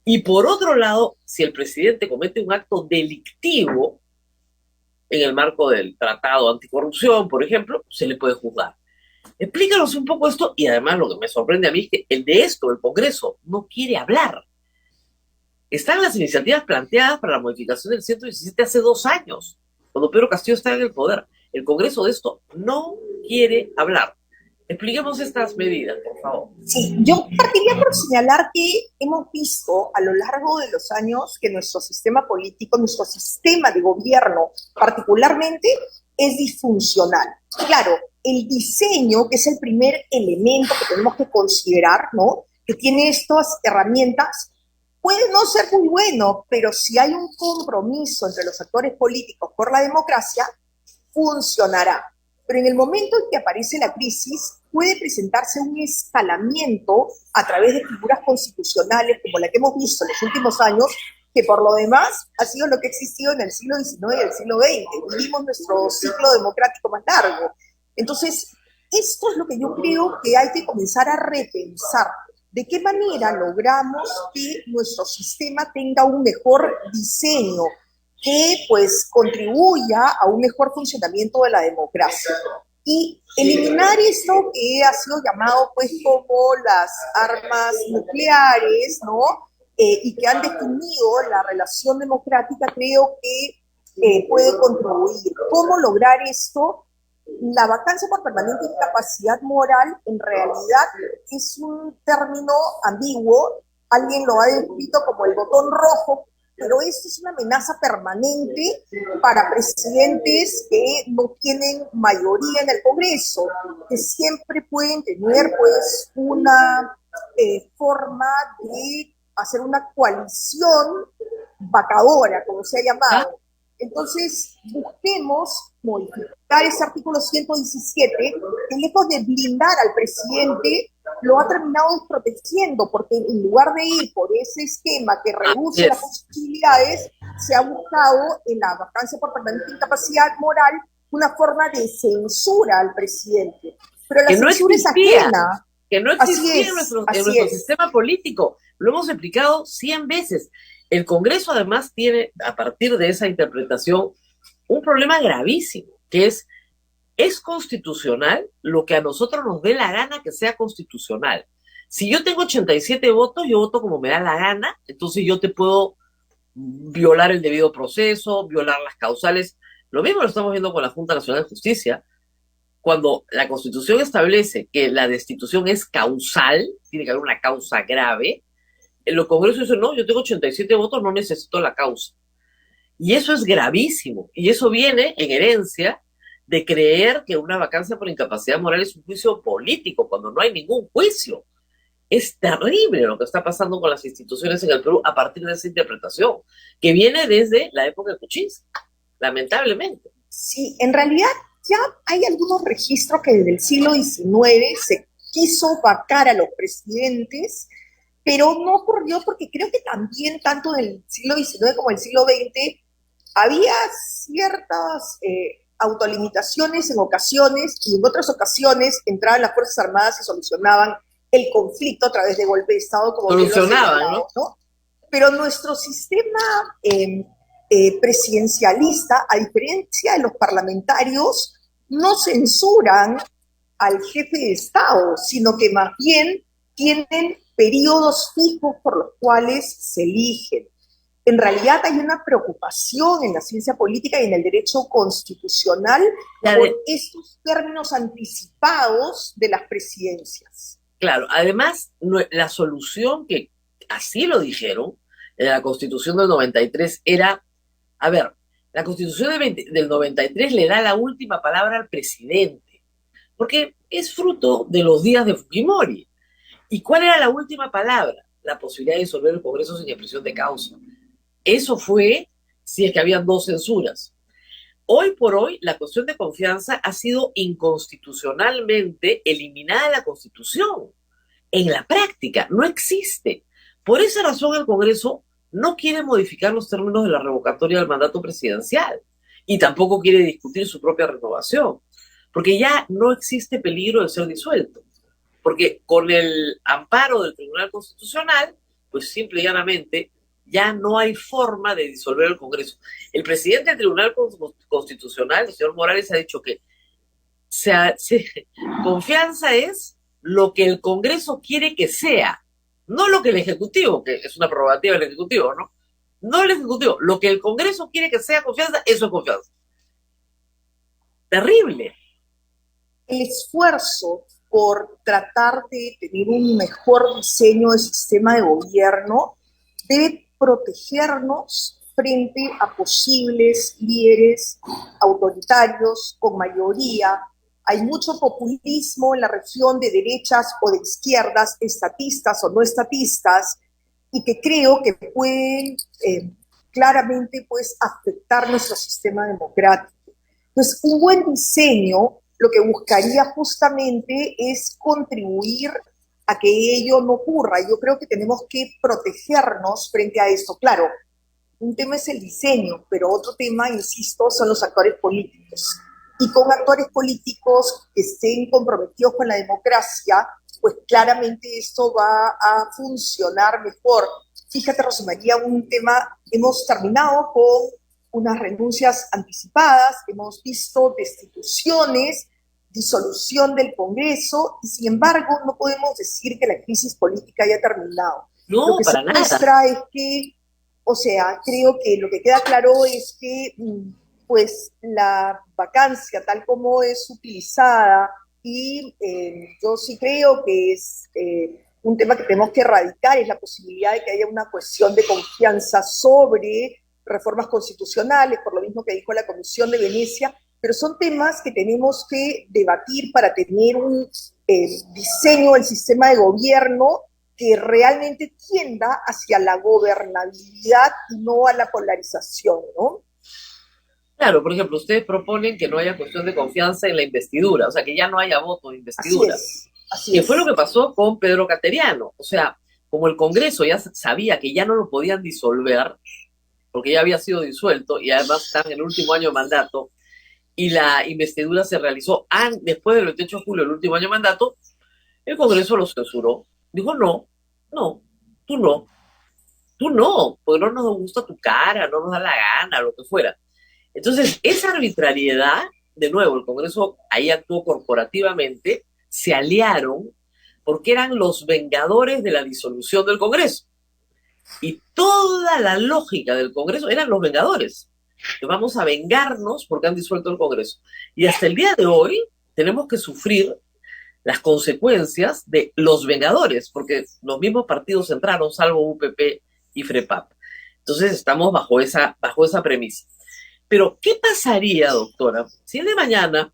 Y por otro lado, si el presidente comete un acto delictivo, en el marco del tratado anticorrupción, por ejemplo, se le puede juzgar. Explícanos un poco esto, y además lo que me sorprende a mí es que el Congreso no quiere hablar. Están las iniciativas planteadas para la modificación del 117 hace 2 años, cuando Pedro Castillo está en el poder. El Congreso de esto no quiere hablar. Expliquemos estas medidas, por favor. Sí, yo partiría por señalar que hemos visto a lo largo de los años que nuestro sistema político, nuestro sistema de gobierno particularmente, es disfuncional. Claro, el diseño, que es el primer elemento que tenemos que considerar, ¿no?, que tiene estas herramientas, puede no ser muy bueno, pero si hay un compromiso entre los actores políticos por la democracia, funcionará. Pero en el momento en que aparece la crisis, puede presentarse un escalamiento a través de figuras constitucionales como la que hemos visto en los últimos años, que por lo demás ha sido lo que ha existido en el siglo XIX y el siglo XX. Vivimos nuestro ciclo democrático más largo. Entonces, esto es lo que yo creo que hay que comenzar a repensar. ¿De qué manera logramos que nuestro sistema tenga un mejor diseño que pues contribuya a un mejor funcionamiento de la democracia? Y eliminar esto que ha sido llamado pues como las armas nucleares, ¿no? Y que han definido la relación democrática, creo que puede contribuir. ¿Cómo lograr esto? La vacancia por permanente incapacidad moral en realidad es un término ambiguo. Alguien lo ha descrito como el botón rojo, pero esto es una amenaza permanente para presidentes que no tienen mayoría en el Congreso, que siempre pueden tener pues una forma de hacer una coalición vacadora, como se ha llamado. Entonces, busquemos modificar ese artículo 117, que lejos de blindar al presidente, lo ha terminado desprotegiendo, porque en lugar de ir por ese esquema que reduce las posibilidades, se ha buscado en la vacancia por permanente incapacidad moral una forma de censura al presidente. Pero la censura es ajena. Que no existía en nuestro sistema político. Lo hemos explicado 100 veces. El Congreso además tiene, a partir de esa interpretación, un problema gravísimo, que es constitucional lo que a nosotros nos dé la gana que sea constitucional. Si yo tengo 87 votos, yo voto como me da la gana, entonces yo te puedo violar el debido proceso, violar las causales. Lo mismo lo estamos viendo con la Junta Nacional de Justicia. Cuando la Constitución establece que la destitución es causal, tiene que haber una causa grave, en los congresos dicen, no, yo tengo 87 votos, no necesito la causa. Y eso es gravísimo. Y eso viene en herencia de creer que una vacancia por incapacidad moral es un juicio político, cuando no hay ningún juicio. Es terrible lo que está pasando con las instituciones en el Perú a partir de esa interpretación, que viene desde la época de Kuczynski, lamentablemente. Sí, en realidad ya hay algunos registros que desde el siglo XIX se quiso vacar a los presidentes, pero no ocurrió porque creo que también tanto en el siglo XIX como en el siglo XX había ciertas autolimitaciones en ocasiones, y en otras ocasiones entraban las Fuerzas Armadas y solucionaban el conflicto a través de golpe de Estado, como solucionaban, ¿no? Pero nuestro sistema presidencialista, a diferencia de los parlamentarios, no censuran al jefe de Estado, sino que más bien tienen periodos fijos por los cuales se eligen. En realidad hay una preocupación en la ciencia política y en el derecho constitucional por estos términos anticipados de las presidencias. Claro, además la solución, que así lo dijeron en la Constitución del 93, era, a ver, la Constitución del 93 le da la última palabra al presidente, porque es fruto de los días de Fujimori. ¿Y cuál era la última palabra? La posibilidad de disolver el Congreso sin expresión de causa. Eso fue si es que habían dos censuras. Hoy por hoy, la cuestión de confianza ha sido inconstitucionalmente eliminada de la Constitución. En la práctica, no existe. Por esa razón, el Congreso no quiere modificar los términos de la revocatoria del mandato presidencial y tampoco quiere discutir su propia renovación, porque ya no existe peligro de ser disuelto. Porque con el amparo del Tribunal Constitucional, pues simple y llanamente, ya no hay forma de disolver el Congreso. El presidente del Tribunal Constitucional, el señor Morales, ha dicho que confianza es lo que el Congreso quiere que sea, no lo que el Ejecutivo, que es una prerrogativa del Ejecutivo, ¿no? No el Ejecutivo, lo que el Congreso quiere que sea confianza, eso es confianza. Terrible. El esfuerzo por tratar de tener un mejor diseño del sistema de gobierno debe protegernos frente a posibles líderes autoritarios con mayoría. Hay mucho populismo en la región de derechas o de izquierdas, estatistas o no estatistas, y que creo que pueden claramente pues, afectar nuestro sistema democrático. Entonces, un buen diseño lo que buscaría justamente es contribuir a que ello no ocurra. Yo creo que tenemos que protegernos frente a esto. Claro, un tema es el diseño, pero otro tema, insisto, son los actores políticos. Y con actores políticos que estén comprometidos con la democracia, pues claramente esto va a funcionar mejor. Fíjate, Rosa María, un tema, hemos terminado con unas renuncias anticipadas, hemos visto destituciones, disolución del Congreso, y sin embargo no podemos decir que la crisis política haya terminado. No, lo que para se nada. muestra es que, o sea, creo que lo que queda claro es que pues la vacancia tal como es utilizada, y yo sí creo que es un tema que tenemos que erradicar, es la posibilidad de que haya una cuestión de confianza sobre reformas constitucionales, por lo mismo que dijo la Comisión de Venecia, pero son temas que tenemos que debatir para tener un diseño del sistema de gobierno que realmente tienda hacia la gobernabilidad y no a la polarización, ¿no? Claro, por ejemplo, ustedes proponen que no haya cuestión de confianza en la investidura, o sea, que ya no haya voto de investidura. Así que es. fue lo que pasó con Pedro Cateriano. O sea, como el Congreso ya sabía que ya no lo podían disolver, porque ya había sido disuelto y además está en el último año de mandato, y la investidura se realizó después del 28 de julio, el último año de mandato, el Congreso lo censuró. Dijo, no, no, tú no, tú no, porque no nos gusta tu cara, no nos da la gana, lo que fuera. Entonces, esa arbitrariedad, de nuevo, el Congreso ahí actuó corporativamente, se aliaron porque eran los vengadores de la disolución del Congreso. Y toda la lógica del Congreso eran los vengadores. Vamos a vengarnos porque han disuelto el Congreso. Y hasta el día de hoy tenemos que sufrir las consecuencias de los vengadores, porque los mismos partidos entraron, salvo UPP y FREPAP. Entonces estamos bajo esa premisa. Pero, ¿qué pasaría, doctora, si el de mañana,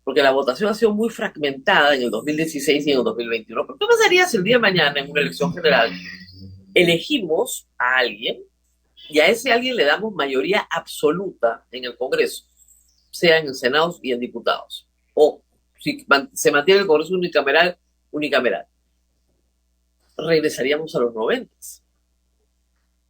porque la votación ha sido muy fragmentada en el 2016 y en el 2021, pero qué pasaría si el día de mañana, en una elección general, elegimos a alguien y a ese alguien le damos mayoría absoluta en el Congreso, sea en el Senado y en diputados, o si se mantiene el Congreso unicameral, regresaríamos a los 90?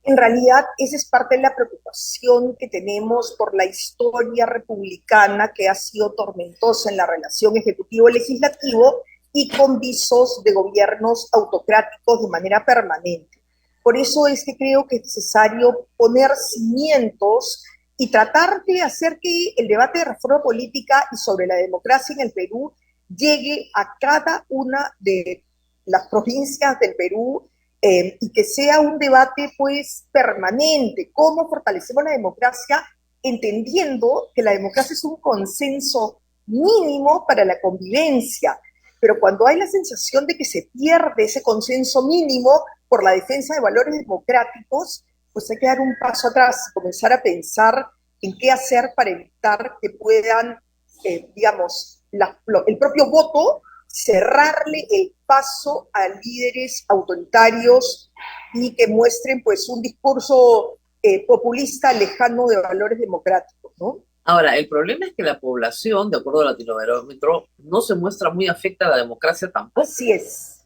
En realidad, esa es parte de la preocupación que tenemos por la historia republicana que ha sido tormentosa en la relación ejecutivo-legislativo y con visos de gobiernos autocráticos de manera permanente. Por eso es que creo que es necesario poner cimientos y tratar de hacer que el debate de reforma política y sobre la democracia en el Perú llegue a cada una de las provincias del Perú, y que sea un debate pues permanente, cómo fortalecemos la democracia, entendiendo que la democracia es un consenso mínimo para la convivencia, pero cuando hay la sensación de que se pierde ese consenso mínimo por la defensa de valores democráticos, pues hay que dar un paso atrás y comenzar a pensar en qué hacer para evitar que puedan, digamos, el propio voto cerrarle el paso a líderes autoritarios y que muestren pues un discurso populista lejano de valores democráticos, ¿no? Ahora, el problema es que la población, de acuerdo al Latinobarómetro, no se muestra muy afecta a la democracia tampoco. Así es.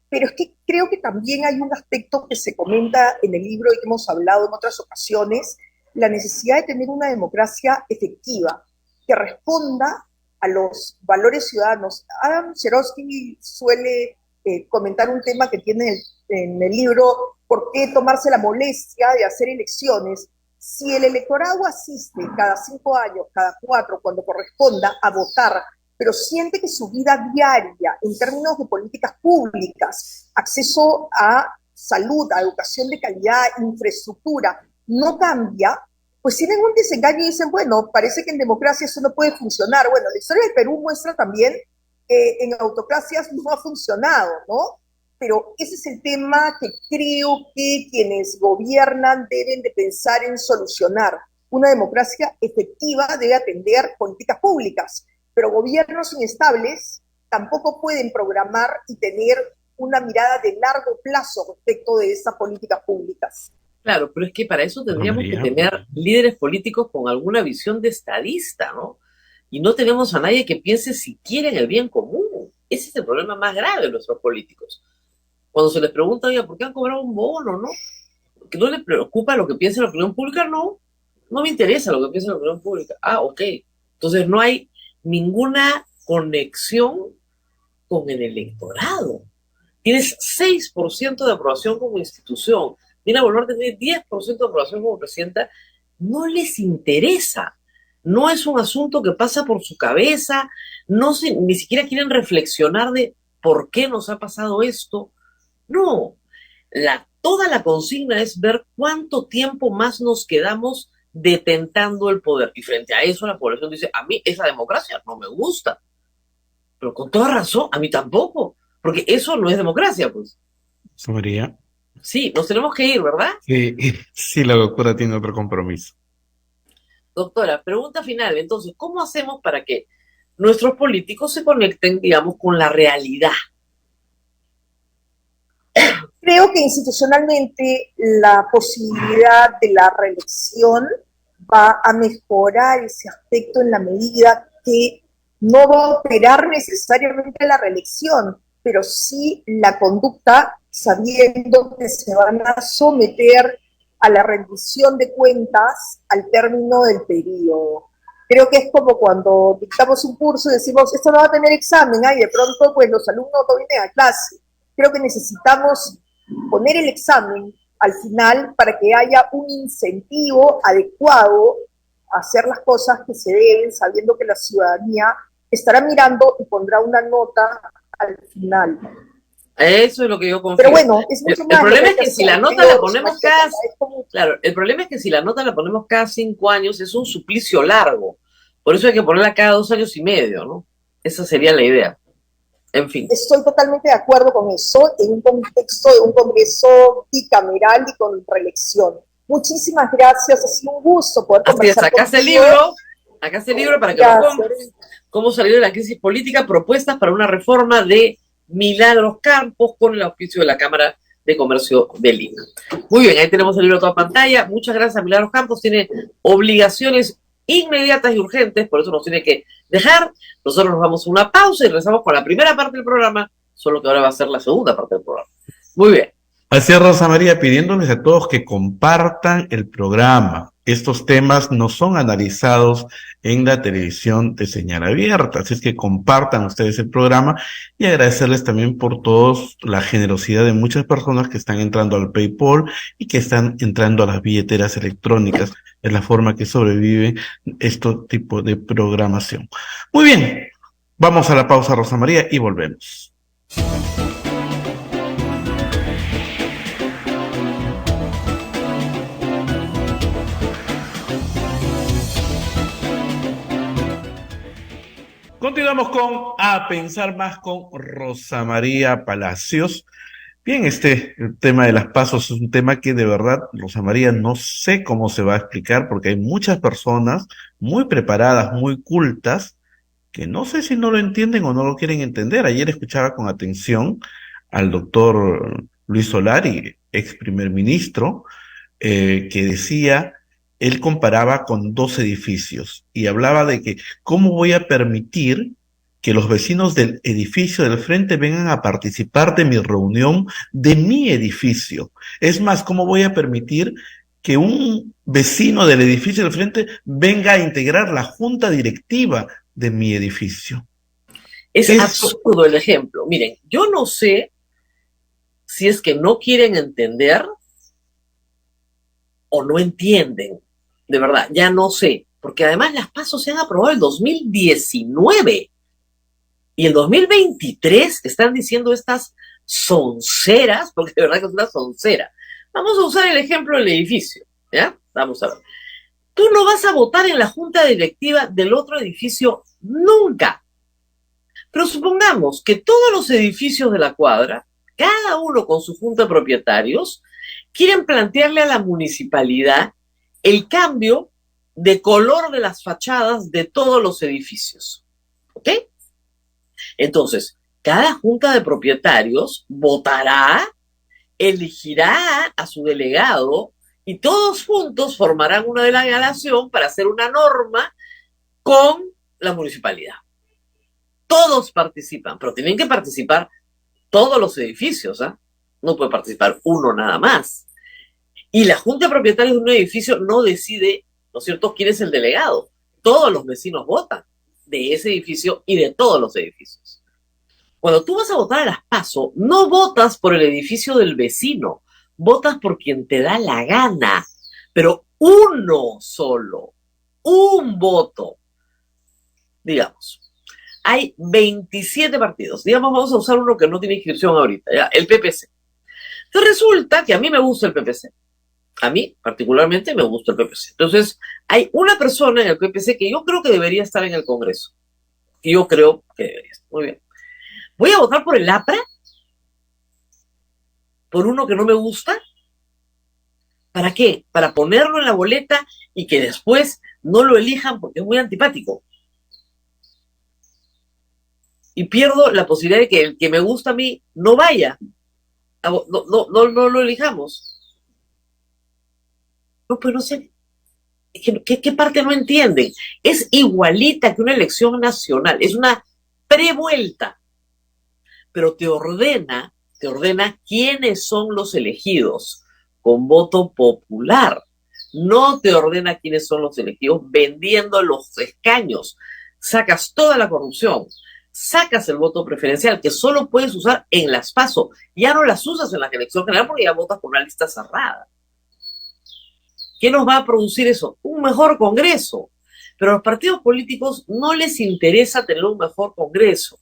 Pero es que creo que también hay un aspecto que se comenta en el libro y que hemos hablado en otras ocasiones, la necesidad de tener una democracia efectiva que responda a los valores ciudadanos. Adam Cherosky suele comentar un tema que tiene en el libro, ¿por qué tomarse la molestia de hacer elecciones? Si el electorado asiste cada 5 años, cada 4, cuando corresponda, a votar, pero siente que su vida diaria, en términos de políticas públicas, acceso a salud, a educación de calidad, infraestructura, no cambia, pues tienen un desengaño y dicen, bueno, parece que en democracia eso no puede funcionar. Bueno, la historia del Perú muestra también que en autocracias no ha funcionado, ¿no? Pero ese es el tema que creo que quienes gobiernan deben de pensar en solucionar. Una democracia efectiva debe atender políticas públicas, pero gobiernos inestables tampoco pueden programar y tener una mirada de largo plazo respecto de esas políticas públicas. Claro, pero es que para eso tendríamos que tener líderes políticos con alguna visión de estadista, ¿no? Y no tenemos a nadie que piense siquiera en el bien común. Ese es el problema más grave de nuestros políticos. Cuando se les pregunta, oye, ¿por qué han cobrado un bono, no? ¿Que no les preocupa lo que piensa la opinión pública? No, no me interesa lo que piensa la opinión pública. Ah, ok. Entonces no hay ninguna conexión con el electorado. Tienes 6% de aprobación como institución. Dina Boluarte tiene 10% de aprobación como presidenta. No les interesa. No es un asunto que pasa por su cabeza. Ni siquiera quieren reflexionar de por qué nos ha pasado esto. No. Toda la consigna es ver cuánto tiempo más nos quedamos detentando el poder. Y frente a eso la población dice, a mí esa democracia no me gusta. Pero con toda razón, a mí tampoco. Porque eso no es democracia, pues. María. Sí, nos tenemos que ir, ¿verdad? Sí, la doctora tiene otro compromiso. Doctora, pregunta final. Entonces, ¿cómo hacemos para que nuestros políticos se conecten, digamos, con la realidad? Creo que institucionalmente la posibilidad de la reelección va a mejorar ese aspecto en la medida que no va a operar necesariamente la reelección, pero sí la conducta, sabiendo que se van a someter a la rendición de cuentas al término del periodo. Creo que es como cuando dictamos un curso y decimos, esto no va a tener examen, y de pronto pues los alumnos no vienen a clase. Creo que necesitamos poner el examen al final para que haya un incentivo adecuado a hacer las cosas que se deben, sabiendo que la ciudadanía estará mirando y pondrá una nota al final. Eso es lo que yo confío. Pero bueno, es mucho más. El problema es que si la nota la ponemos cada... Claro, el problema es que si la nota la ponemos cada 5 años, es un suplicio largo. Por eso hay que ponerla cada 2 años y medio, ¿no? Esa sería la idea. En fin. Estoy totalmente de acuerdo con eso, en un contexto de un congreso bicameral y con reelección. Muchísimas gracias, ha sido un gusto poder conversar contigo. Acá está el libro para que lo compres. Cómo salir de la crisis política, propuestas para una reforma de Milagros Campos con el auspicio de la Cámara de Comercio de Lima. Muy bien, ahí tenemos el libro a toda pantalla. Muchas gracias a Milagros Campos, tiene obligaciones inmediatas y urgentes, por eso nos tiene que dejar. Nosotros nos vamos a una pausa y regresamos con la primera parte del programa, solo que ahora va a ser la segunda parte del programa. Muy bien. Así es, Rosa María, pidiéndoles a todos que compartan el programa. Estos temas no son analizados en la televisión de señal abierta, así es que compartan ustedes el programa y agradecerles también por todos la generosidad de muchas personas que están entrando al PayPal y que están entrando a las billeteras electrónicas. Es la forma que sobrevive este tipo de programación. Muy bien, vamos a la pausa, Rosa María, y volvemos. Continuamos con A Pensar Más con Rosa María Palacios. Bien, el tema de las pasos es un tema que de verdad, Rosa María, no sé cómo se va a explicar porque hay muchas personas muy preparadas, muy cultas, que no sé si no lo entienden o no lo quieren entender. Ayer escuchaba con atención al doctor Luis Solari, ex primer ministro, que decía, él comparaba con 2 edificios y hablaba de que cómo voy a permitir que los vecinos del edificio del frente vengan a participar de mi reunión de mi edificio. Es más, ¿cómo voy a permitir que un vecino del edificio del frente venga a integrar la junta directiva de mi edificio? Es absurdo el ejemplo. Miren, yo no sé si es que no quieren entender o no entienden. De verdad, ya no sé. Porque además las PASO se han aprobado en 2019. Y en 2023 están diciendo estas sonceras, porque de verdad que es una soncera. Vamos a usar el ejemplo del edificio, ¿ya? Vamos a ver. Tú no vas a votar en la junta directiva del otro edificio nunca. Pero supongamos que todos los edificios de la cuadra, cada uno con su junta de propietarios, quieren plantearle a la municipalidad el cambio de color de las fachadas de todos los edificios. ¿Ok? Entonces, cada junta de propietarios votará, elegirá a su delegado y todos juntos formarán una delegación para hacer una norma con la municipalidad. Todos participan, pero tienen que participar todos los edificios, ¿ah? No puede participar uno nada más. Y la junta de propietarios de un edificio no decide, ¿no es cierto?, quién es el delegado. Todos los vecinos votan de ese edificio y de todos los edificios. Cuando tú vas a votar a las PASO, no votas por el edificio del vecino, votas por quien te da la gana, pero uno solo, un voto. Digamos, hay 27 partidos. Digamos, vamos a usar uno que no tiene inscripción ahorita, ¿ya? El PPC. Entonces resulta que a mí me gusta el PPC. A mí, particularmente, me gusta el PPC. Entonces, hay una persona en el PPC que yo creo que debería estar en el Congreso. Y yo creo que debería estar. Muy bien. ¿Voy a votar por el APRA? ¿Por uno que no me gusta? ¿Para qué? Para ponerlo en la boleta y que después no lo elijan porque es muy antipático. Y pierdo la posibilidad de que el que me gusta a mí no vaya. No lo elijamos. No, pues no sé. ¿Qué parte no entienden? Es igualita que una elección nacional. Es una prevuelta. Pero te ordena quiénes son los elegidos, con voto popular. No te ordena quiénes son los elegidos vendiendo los escaños. Sacas toda la corrupción, sacas el voto preferencial que solo puedes usar en las PASO. Ya no las usas en la elección general porque ya votas por una lista cerrada. ¿Qué nos va a producir eso? Un mejor Congreso. Pero a los partidos políticos no les interesa tener un mejor Congreso.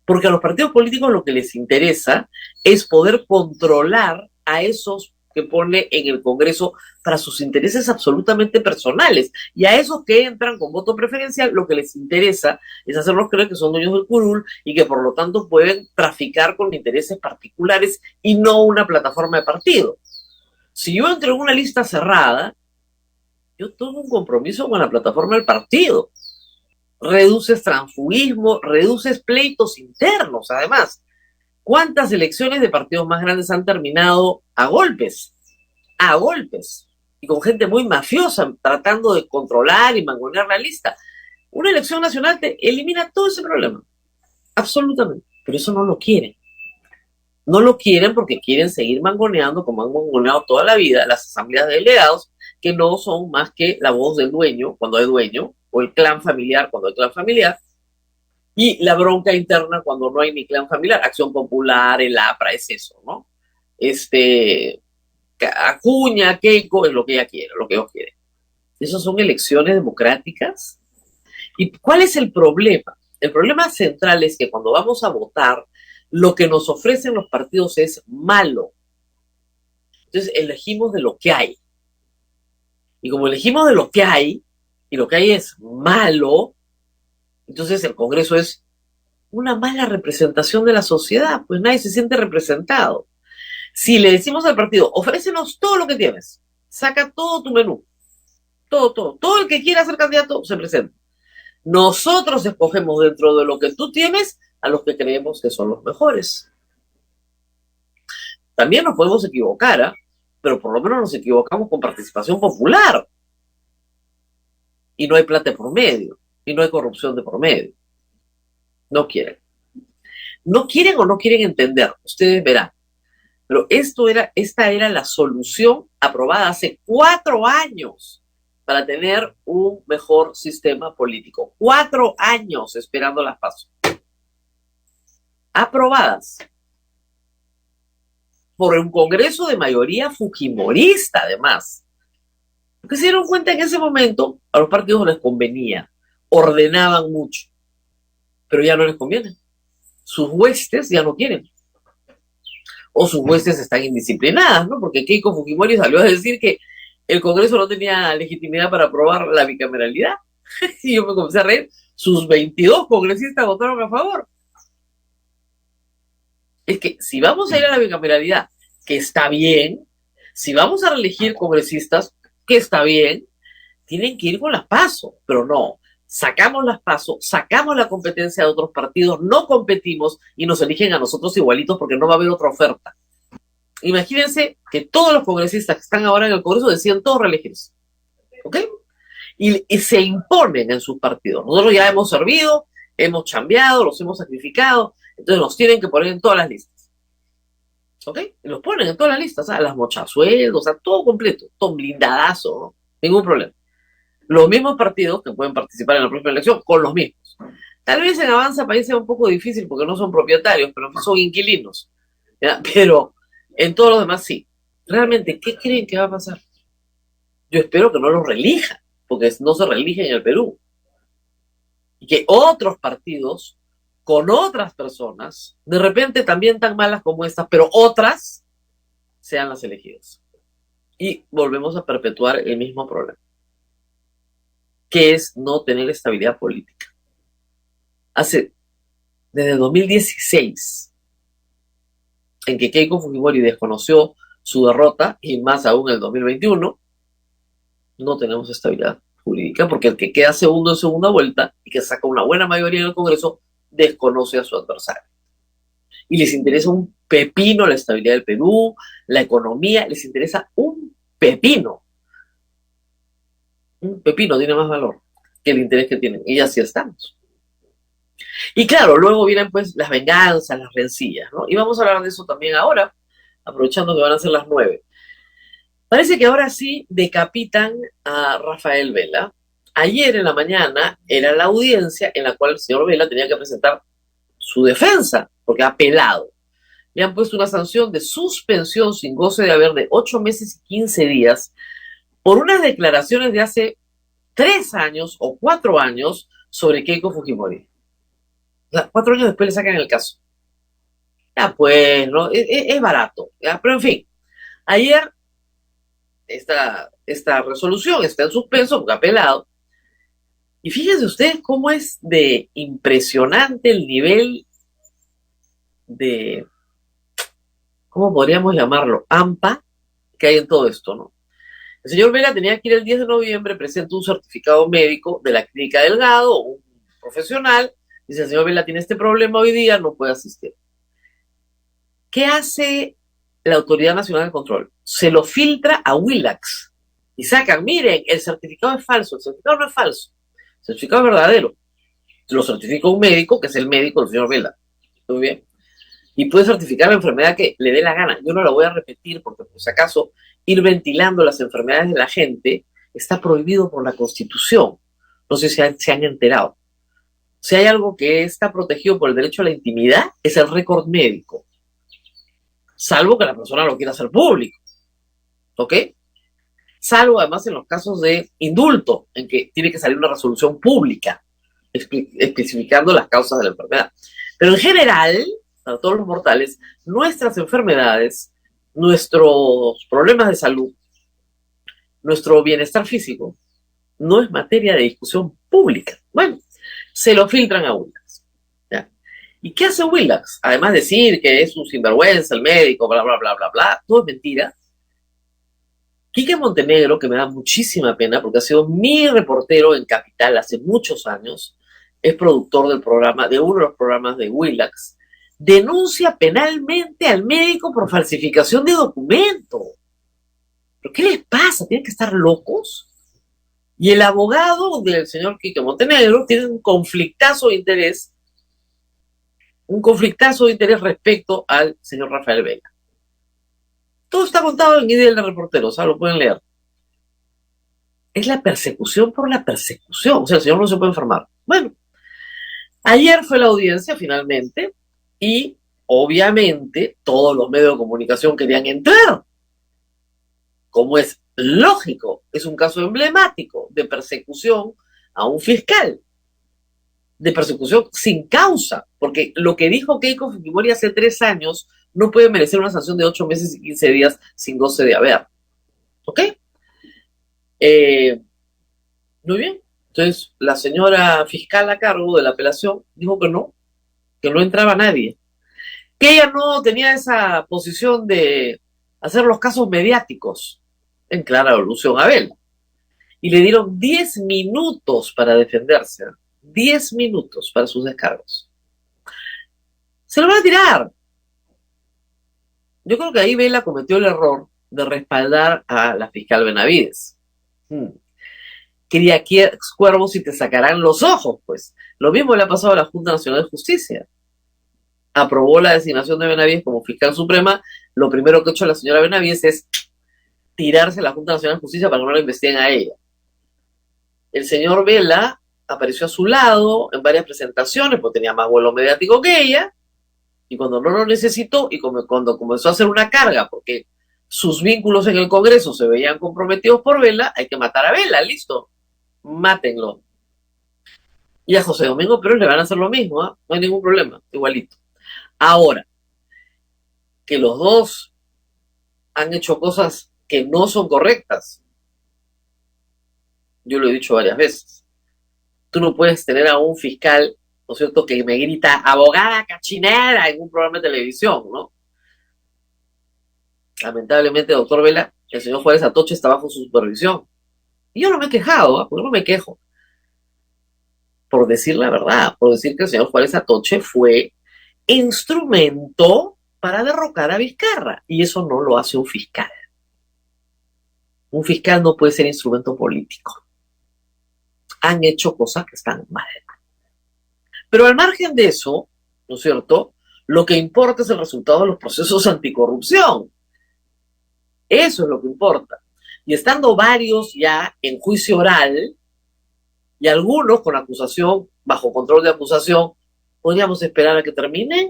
Porque a los partidos políticos lo que les interesa es poder controlar a esos que pone en el Congreso para sus intereses absolutamente personales. Y a esos que entran con voto preferencial, lo que les interesa es hacerlos creer que son dueños del curul y que por lo tanto pueden traficar con intereses particulares y no una plataforma de partido. Si yo entro en una lista cerrada, yo tengo un compromiso con la plataforma del partido. Reduces transfugismo, reduces pleitos internos, además. ¿Cuántas elecciones de partidos más grandes han terminado a golpes? A golpes. Y con gente muy mafiosa tratando de controlar y mangonear la lista. Una elección nacional te elimina todo ese problema. Absolutamente. Pero eso no lo quieren. No lo quieren porque quieren seguir mangoneando, como han mangoneado toda la vida, las asambleas de delegados, que no son más que la voz del dueño, cuando hay dueño, o el clan familiar, cuando hay clan familiar, y la bronca interna cuando no hay ni clan familiar. Acción Popular, el APRA, es eso, ¿no? Acuña, Keiko, es lo que ella quiere, lo que ellos quieren. Esas son elecciones democráticas. ¿Y cuál es el problema? El problema central es que cuando vamos a votar, lo que nos ofrecen los partidos es malo. Entonces elegimos de lo que hay. Y como elegimos de lo que hay, y lo que hay es malo, entonces el Congreso es una mala representación de la sociedad, pues nadie se siente representado. Si le decimos al partido, ofrécenos todo lo que tienes, saca todo tu menú, todo el que quiera ser candidato se presenta. Nosotros escogemos dentro de lo que tú tienes a los que creemos que son los mejores. También nos podemos equivocar, ¿eh? Pero por lo menos nos equivocamos con participación popular. Y no hay plata por medio, y no hay corrupción de por medio. No quieren. No quieren o no quieren entender, ustedes verán. Pero esta era la solución aprobada hace 4 años para tener un mejor sistema político. 4 años esperando las PASO. Aprobadas por un Congreso de mayoría fujimorista, además. Porque se dieron cuenta en ese momento, a los partidos les convenía, ordenaban mucho, pero ya no les conviene. Sus huestes ya no quieren. O sus huestes están indisciplinadas, ¿no? Porque Keiko Fujimori salió a decir que el Congreso no tenía legitimidad para aprobar la bicameralidad. Y yo me comencé a reír. Sus 22 congresistas votaron a favor. Es que si vamos a ir a la bicameralidad, que está bien, si vamos a reelegir congresistas, que está bien, tienen que ir con las PASO, pero no. Sacamos las PASO, sacamos la competencia de otros partidos, no competimos y nos eligen a nosotros igualitos porque no va a haber otra oferta. Imagínense que todos los congresistas que están ahora en el Congreso deciden todos reelegirse. ¿Ok? Y se imponen en sus partidos. Nosotros ya hemos servido, hemos chambeado, los hemos sacrificado, entonces nos tienen que poner en todas las listas. ¿Ok? Y los ponen en todas las listas, ¿sabes? Las mochasueldos, todo completo, todo blindadazo, ¿no? Ningún problema. Los mismos partidos que pueden participar en la próxima elección, con los mismos. Tal vez en Avanza País sea un poco difícil porque no son propietarios, pero son inquilinos. ¿Ya? Pero en todos los demás sí. Realmente, ¿qué creen que va a pasar? Yo espero que no los reelijan, porque no se reeligen en el Perú. Y que otros partidos, con otras personas, de repente también tan malas como estas, pero otras, sean las elegidas. Y volvemos a perpetuar el mismo problema, que es no tener estabilidad política. Desde 2016, en que Keiko Fujimori desconoció su derrota, y más aún en el 2021, no tenemos estabilidad jurídica, porque el que queda segundo en segunda vuelta y que saca una buena mayoría en el Congreso, desconoce a su adversario. Y les interesa un pepino la estabilidad del Perú, la economía, les interesa un pepino. Un pepino tiene más valor que el interés que tienen. Y así estamos. Y claro, luego vienen pues las venganzas, las rencillas, ¿no? Y vamos a hablar de eso también ahora, aprovechando que van a ser las 9. Parece que ahora sí decapitan a Rafael Vela. Ayer en la mañana era la audiencia en la cual el señor Vela tenía que presentar su defensa, porque ha apelado. Le han puesto una sanción de suspensión sin goce de haber de 8 meses y 15 días por unas declaraciones de hace 3 años o 4 años sobre Keiko Fujimori. O sea, 4 años después le sacan el caso. Ya pues, ¿no? Es barato. ¿Ya? Pero en fin, ayer esta resolución está en suspenso porque ha apelado. Y fíjense ustedes cómo es de impresionante el nivel de, ¿cómo podríamos llamarlo? AMPA que hay en todo esto, ¿no? El señor Vela tenía que ir el 10 de noviembre, presenta un certificado médico de la Clínica Delgado, un profesional, dice: el señor Vela tiene este problema hoy día, no puede asistir. ¿Qué hace la Autoridad Nacional de Control? Se lo filtra a Willax y sacan: miren, el certificado es falso, el certificado no es falso, el certificado es verdadero. Lo certifica un médico, que es el médico del señor Vela. Muy bien. Y puede certificar la enfermedad que le dé la gana. Yo no la voy a repetir porque, por si acaso, ir ventilando las enfermedades de la gente está prohibido por la Constitución. No sé si se han enterado. Si hay algo que está protegido por el derecho a la intimidad, es el récord médico. Salvo que la persona lo quiera hacer público. ¿Ok? Salvo además en los casos de indulto, en que tiene que salir una resolución pública especificando las causas de la enfermedad. Pero en general, para todos los mortales, nuestras enfermedades, nuestros problemas de salud, nuestro bienestar físico, no es materia de discusión pública. Bueno, se lo filtran a Willax. ¿Ya? ¿Y qué hace Willax? Además de decir que es un sinvergüenza el médico, bla, bla, bla, bla, bla, todo es mentira. Quique Montenegro, que me da muchísima pena porque ha sido mi reportero en Capital hace muchos años, es productor del programa, de uno de los programas de Willax, denuncia penalmente al médico por falsificación de documento. ¿Pero qué les pasa? ¿Tienen que estar locos? Y el abogado del señor Quique Montenegro tiene un conflictazo de interés respecto al señor Rafael Vela. Todo está contado en Ideal de Reporteros, lo pueden leer. Es la persecución por la persecución. O sea, el señor no se puede enfermar. Bueno, ayer fue la audiencia finalmente y obviamente todos los medios de comunicación querían entrar. Como es lógico, es un caso emblemático de persecución a un fiscal. De persecución sin causa. Porque lo que dijo Keiko Fujimori hace 3 años no puede merecer una sanción de 8 meses y 15 días sin goce de haber. ¿Ok? Muy bien. Entonces, la señora fiscal a cargo de la apelación dijo que no entraba nadie. Que ella no tenía esa posición de hacer los casos mediáticos, en clara alusión a Vela. Y le dieron 10 minutos para defenderse. 10 minutos para sus descargos. Se lo van a tirar. Yo creo que ahí Vela cometió el error de respaldar a la fiscal Benavides. Cría cuervos y te sacarán los ojos, pues. Lo mismo le ha pasado a la Junta Nacional de Justicia. Aprobó la designación de Benavides como fiscal suprema. Lo primero que ha hecho la señora Benavides es tirarse a la Junta Nacional de Justicia para que no la investiguen a ella. El señor Vela apareció a su lado en varias presentaciones, porque tenía más vuelo mediático que ella, y cuando no lo necesitó, y cuando comenzó a hacer una carga, porque sus vínculos en el Congreso se veían comprometidos por Vela, hay que matar a Vela, listo, mátenlo. Y a José Domingo Perón le van a hacer lo mismo, no hay ningún problema, igualito. Ahora, que los dos han hecho cosas que no son correctas, yo lo he dicho varias veces. Tú no puedes tener a un fiscal, ¿no es cierto?, que me grita abogada cachinera en un programa de televisión, ¿no? Lamentablemente, doctor Vela, el señor Juárez Atoche está bajo su supervisión. Y yo no me he quejado, porque no me quejo. Por decir la verdad, por decir que el señor Juárez Atoche fue instrumento para derrocar a Vizcarra. Y eso no lo hace un fiscal. Un fiscal no puede ser instrumento político. Han hecho cosas que están mal. Pero al margen de eso, ¿no es cierto?, lo que importa es el resultado de los procesos anticorrupción. Eso es lo que importa. Y estando varios ya en juicio oral y algunos con acusación, bajo control de acusación, ¿podríamos esperar a que terminen?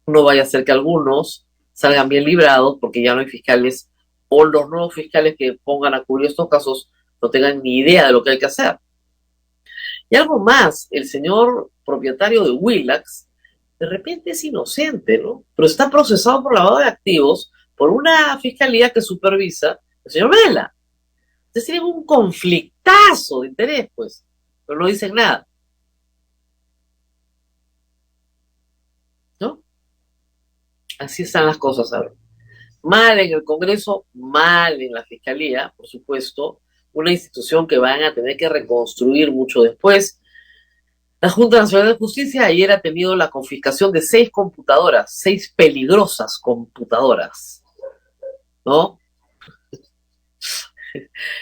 No vaya a ser que algunos salgan bien librados porque ya no hay fiscales o los nuevos fiscales que pongan a cubrir estos casos no tengan ni idea de lo que hay que hacer. Y algo más, el señor propietario de Willax de repente es inocente, ¿no? Pero está procesado por lavado de activos por una fiscalía que supervisa el señor Vela. Entonces tienen un conflictazo de interés, pues, pero no dicen nada, ¿no? Así están las cosas ahora. Mal en el Congreso, mal en la Fiscalía, por supuesto, una institución que van a tener que reconstruir mucho después. La Junta Nacional de Justicia ayer ha tenido la confiscación de 6 computadoras, 6 peligrosas computadoras, ¿no?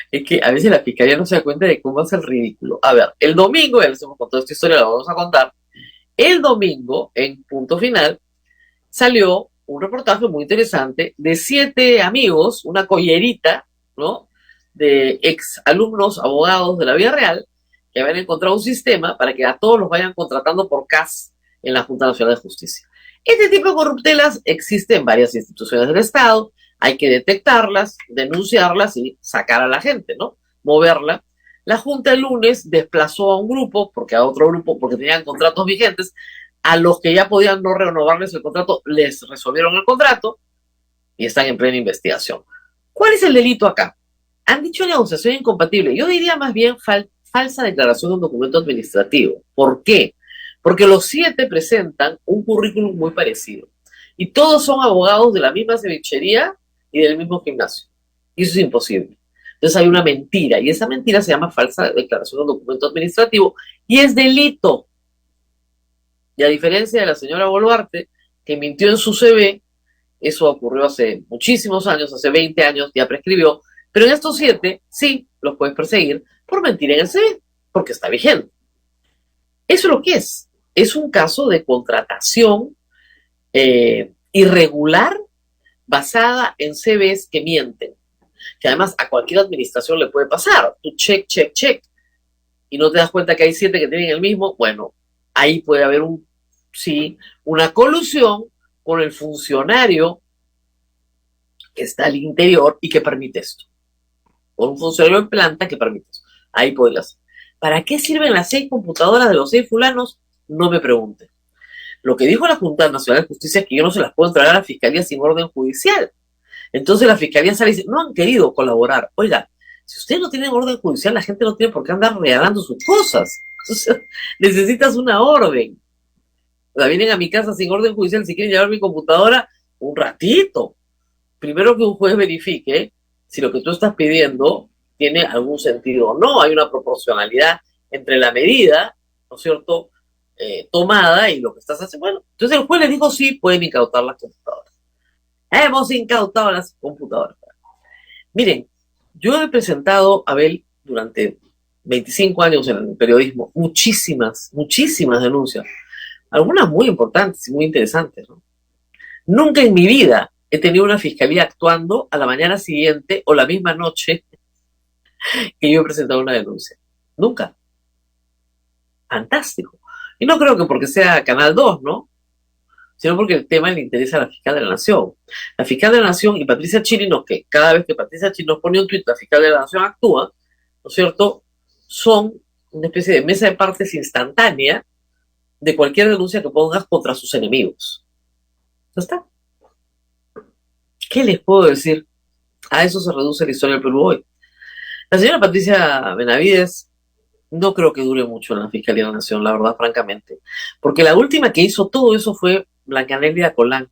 Es que a veces la Fiscalía no se da cuenta de cómo hace el ridículo. A ver, el domingo, ya les hemos contado esta historia, la vamos a contar. El domingo, en Punto Final, salió un reportaje muy interesante de 7 amigos, una collerita, ¿no? De ex alumnos, abogados de la vida real, que habían encontrado un sistema para que a todos los vayan contratando por CAS en la Junta Nacional de Justicia. Este tipo de corruptelas existe en varias instituciones del Estado, hay que detectarlas, denunciarlas y sacar a la gente, ¿no? Moverla. La Junta el lunes desplazó a un grupo, porque a otro grupo, porque tenían contratos vigentes, a los que ya podían no renovarles el contrato, les resolvieron el contrato y están en plena investigación. ¿Cuál es el delito acá? Han dicho negociación incompatible. Yo diría más bien falsa declaración de un documento administrativo. ¿Por qué? Porque los 7 presentan un currículum muy parecido. Y todos son abogados de la misma cevichería y del mismo gimnasio. Y eso es imposible. Entonces hay una mentira. Y esa mentira se llama falsa declaración de un documento administrativo. Y es delito. Y a diferencia de la señora Boluarte, que mintió en su CV, eso ocurrió hace muchísimos años, hace 20 años, ya prescribió, pero en estos 7, sí, los puedes perseguir por mentir en el CV, porque está vigente. Eso es lo que es un caso de contratación irregular basada en CVs que mienten, que además a cualquier administración le puede pasar. Tú check, y no te das cuenta que hay 7 que tienen el mismo, bueno, ahí puede haber una colusión con el funcionario que está al interior y que permite esto. Con un funcionario en planta que permite esto. Ahí podría ser. ¿Para qué sirven las 6 computadoras de los 6 fulanos? No me pregunten. Lo que dijo la Junta Nacional de Justicia es que yo no se las puedo entregar a la Fiscalía sin orden judicial. Entonces la Fiscalía sale y dice, no han querido colaborar. Oiga, si ustedes no tienen orden judicial, la gente no tiene por qué andar regalando sus cosas. Entonces, necesitas una orden. O sea, vienen a mi casa sin orden judicial, si quieren llevar mi computadora, un ratito. Primero que un juez verifique si lo que tú estás pidiendo tiene algún sentido o no. Hay una proporcionalidad entre la medida, ¿no es cierto?, tomada y lo que estás haciendo. Bueno, entonces el juez le dijo, sí, pueden incautar las computadoras. Hemos incautado las computadoras. Miren, yo he presentado, Abel, durante 25 años en el periodismo, muchísimas denuncias. Algunas muy importantes y muy interesantes, ¿no? Nunca en mi vida he tenido una fiscalía actuando a la mañana siguiente o la misma noche que yo he presentado una denuncia. Nunca. Fantástico. Y no creo que porque sea Canal 2, ¿no? Sino porque el tema le interesa a la fiscal de la Nación. La fiscal de la Nación y Patricia Chirinos, que cada vez que Patricia Chirinos pone un tuit, la fiscal de la Nación actúa, ¿no es cierto?, son una especie de mesa de partes instantánea de cualquier denuncia que pongas contra sus enemigos. ¿Ya está? ¿Qué les puedo decir? A eso se reduce la historia del Perú hoy. La señora Patricia Benavides no creo que dure mucho en la Fiscalía de la Nación, la verdad, francamente. Porque la última que hizo todo eso fue Blanca Nelia Colán.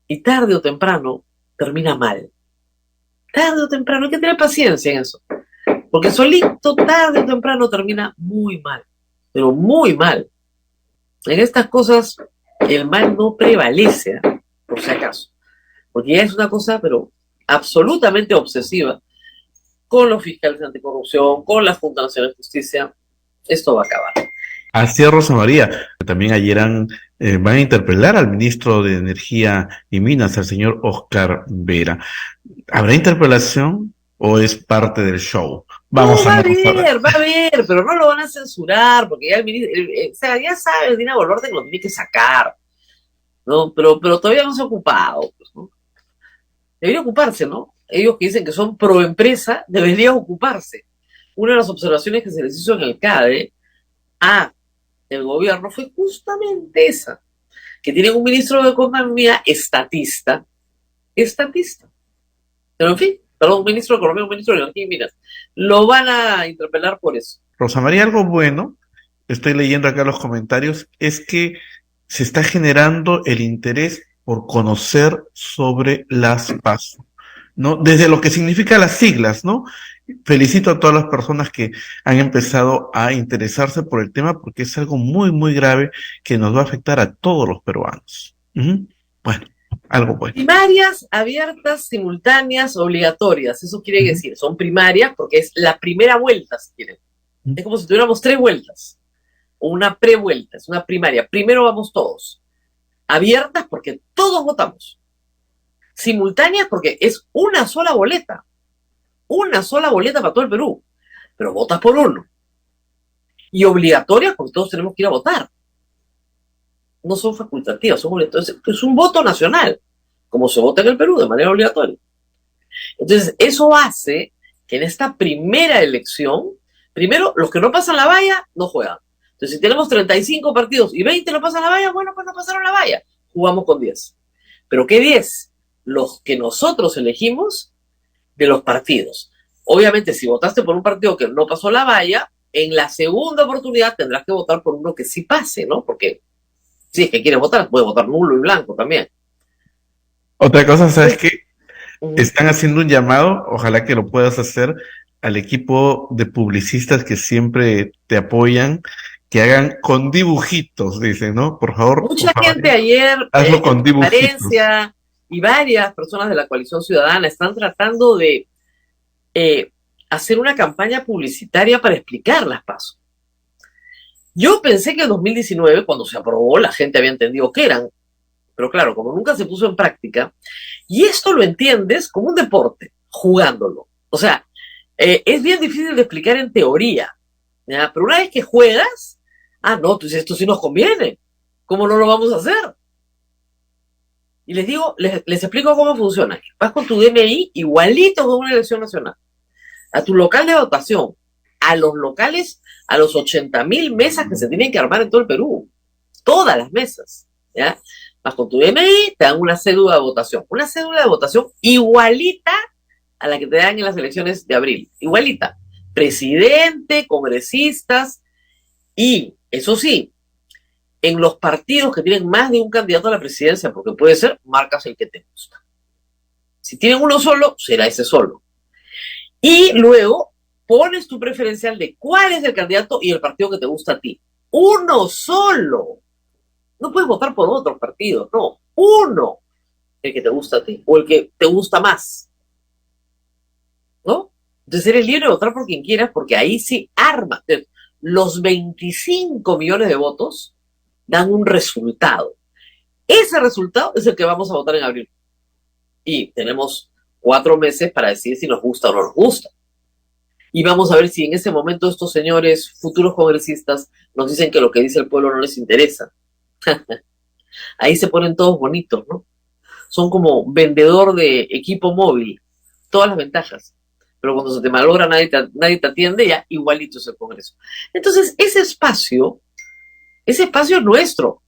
Y tarde o temprano termina mal. Tarde o temprano, hay que tener paciencia en eso. Porque solito, tarde o temprano, termina muy mal. Pero muy mal. En estas cosas, el mal no prevalece, ¿eh? Por si acaso. Porque ya es una cosa, pero absolutamente obsesiva, con los fiscales anticorrupción, con la Junta Nacional de Justicia. Esto va a acabar. Así es, Rosa María. También ayer han van a interpelar al ministro de Energía y Minas, al señor Oscar Vera. ¿Habrá interpelación o es parte del show? Vamos No, a analizar. va a haber, pero no lo van a censurar, porque ya el ministro, o sea, ya sabes, Dina Boluarte lo tiene que sacar, ¿no? Pero todavía no se ha ocupado, pues, ¿no? Debería ocuparse, ¿no? Ellos que dicen que son pro empresa, deberían ocuparse. Una de las observaciones que se les hizo en el CADE a el gobierno fue justamente esa, que tienen un ministro de Economía estatista, pero en fin, perdón, un ministro de Economía, un ministro de Energía y Minas, lo van a interpelar por eso. Rosa María, algo bueno, estoy leyendo acá los comentarios, es que se está generando el interés por conocer sobre las PASO, ¿no? Desde lo que significa las siglas, ¿no? Felicito a todas las personas que han empezado a interesarse por el tema porque es algo muy, muy grave que nos va a afectar a todos los peruanos. Bueno, algo bueno. Primarias abiertas, simultáneas, obligatorias. Eso quiere decir, son primarias porque es la primera vuelta, si quieren. Es como si tuviéramos 3 vueltas. O una prevuelta, es una primaria. Primero vamos todos. Abiertas porque todos votamos. Simultáneas porque es una sola boleta. Una sola boleta para todo el Perú. Pero votas por uno. Y obligatorias porque todos tenemos que ir a votar. No son facultativas, son obligatorias. Es un voto nacional, como se vota en el Perú, de manera obligatoria. Entonces, eso hace que en esta primera elección, primero, los que no pasan la valla, no juegan. Entonces, si tenemos 35 partidos y 20 no pasan la valla, bueno, pues no pasaron la valla. Jugamos con 10. ¿Pero qué 10? Los que nosotros elegimos de los partidos. Obviamente, si votaste por un partido que no pasó la valla, en la segunda oportunidad tendrás que votar por uno que sí pase, ¿no? Porque si es que quieres votar, puedes votar nulo y blanco también. Otra cosa, ¿sabes qué? Están haciendo un llamado, ojalá que lo puedas hacer, al equipo de publicistas que siempre te apoyan, que hagan con dibujitos, dicen, ¿no? Por favor. Mucha gente ayer, hazlo con dibujitos. Transparencia y varias personas de la Coalición Ciudadana están tratando de hacer una campaña publicitaria para explicar las PASO. Yo pensé que en 2019, cuando se aprobó, la gente había entendido qué eran, pero claro, como nunca se puso en práctica, y esto lo entiendes como un deporte, jugándolo. O sea, es bien difícil de explicar en teoría, ¿ya? Pero una vez que juegas, no, pues esto sí nos conviene, ¿cómo no lo vamos a hacer? Y les digo, les explico cómo funciona. Vas con tu DNI igualito con una elección nacional, a tu local de votación, a los locales, a los 80,000 mesas que se tienen que armar en todo el Perú, todas las mesas, ¿ya? Vas con tu DNI, te dan una cédula de votación igualita a la que te dan en las elecciones de abril, igualita, presidente, congresistas, y eso sí, en los partidos que tienen más de un candidato a la presidencia, porque puede ser, marcas el que te gusta. Si tienen uno solo, será ese solo. Y luego pones tu preferencial de cuál es el candidato y el partido que te gusta a ti. Uno solo. No puedes votar por otros partidos, no. Uno. El que te gusta a ti o el que te gusta más. ¿No? Entonces eres libre de votar por quien quieras porque ahí sí arma. Los 25 millones de votos dan un resultado. Ese resultado es el que vamos a votar en abril. Y tenemos 4 meses para decidir si nos gusta o no nos gusta. Y vamos a ver si en ese momento estos señores futuros congresistas nos dicen que lo que dice el pueblo no les interesa. Ahí se ponen todos bonitos, ¿no? Son como vendedor de equipo móvil, todas las ventajas. Pero cuando se te malogra, nadie te atiende, ya igualito es el Congreso. Entonces, ese espacio es nuestro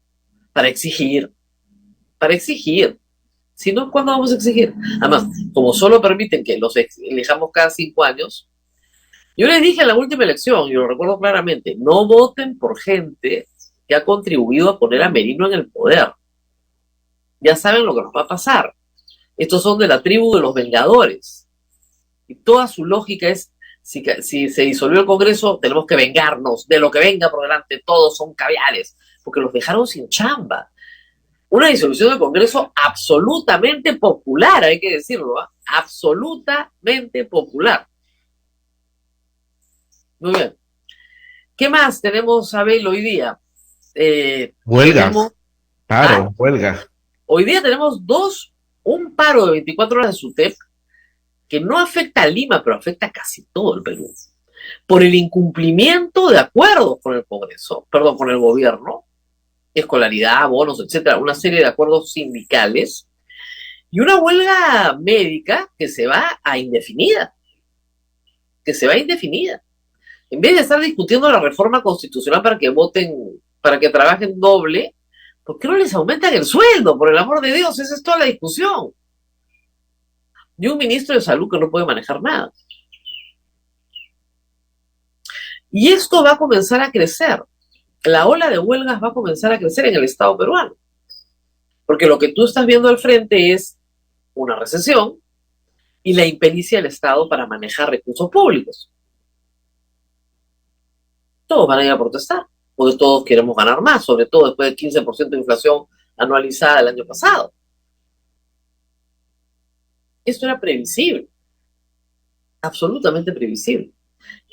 para exigir. Si no, ¿cuándo vamos a exigir? Además, como solo permiten que los elijamos cada 5 años, yo les dije en la última elección, y lo recuerdo claramente, no voten por gente que ha contribuido a poner a Merino en el poder. Ya saben lo que nos va a pasar. Estos son de la tribu de los Vengadores. Y toda su lógica es, si se disolvió el Congreso, tenemos que vengarnos de lo que venga por delante, todos son caviares, porque los dejaron sin chamba. Una disolución del Congreso absolutamente popular, hay que decirlo, ¿eh? Absolutamente popular. Muy bien. ¿Qué más tenemos, Abel, hoy día? Huelgas. Paro, huelga. Hoy día tenemos un paro de 24 horas de SUTEP que no afecta a Lima, pero afecta a casi todo el Perú, por el incumplimiento de acuerdos con el Congreso, perdón, con el gobierno, escolaridad, bonos, etcétera, una serie de acuerdos sindicales, y una huelga médica que se va a indefinida, En vez de estar discutiendo la reforma constitucional para que voten, para que trabajen doble, ¿por qué no les aumentan el sueldo? Por el amor de Dios, esa es toda la discusión. Y un ministro de salud que no puede manejar nada. Y esto va a comenzar a crecer. La ola de huelgas va a comenzar a crecer en el Estado peruano. Porque lo que tú estás viendo al frente es una recesión y la impericia del Estado para manejar recursos públicos. Todos van a ir a protestar, porque todos queremos ganar más, sobre todo después del 15% de inflación anualizada del año pasado. Esto era previsible, absolutamente previsible.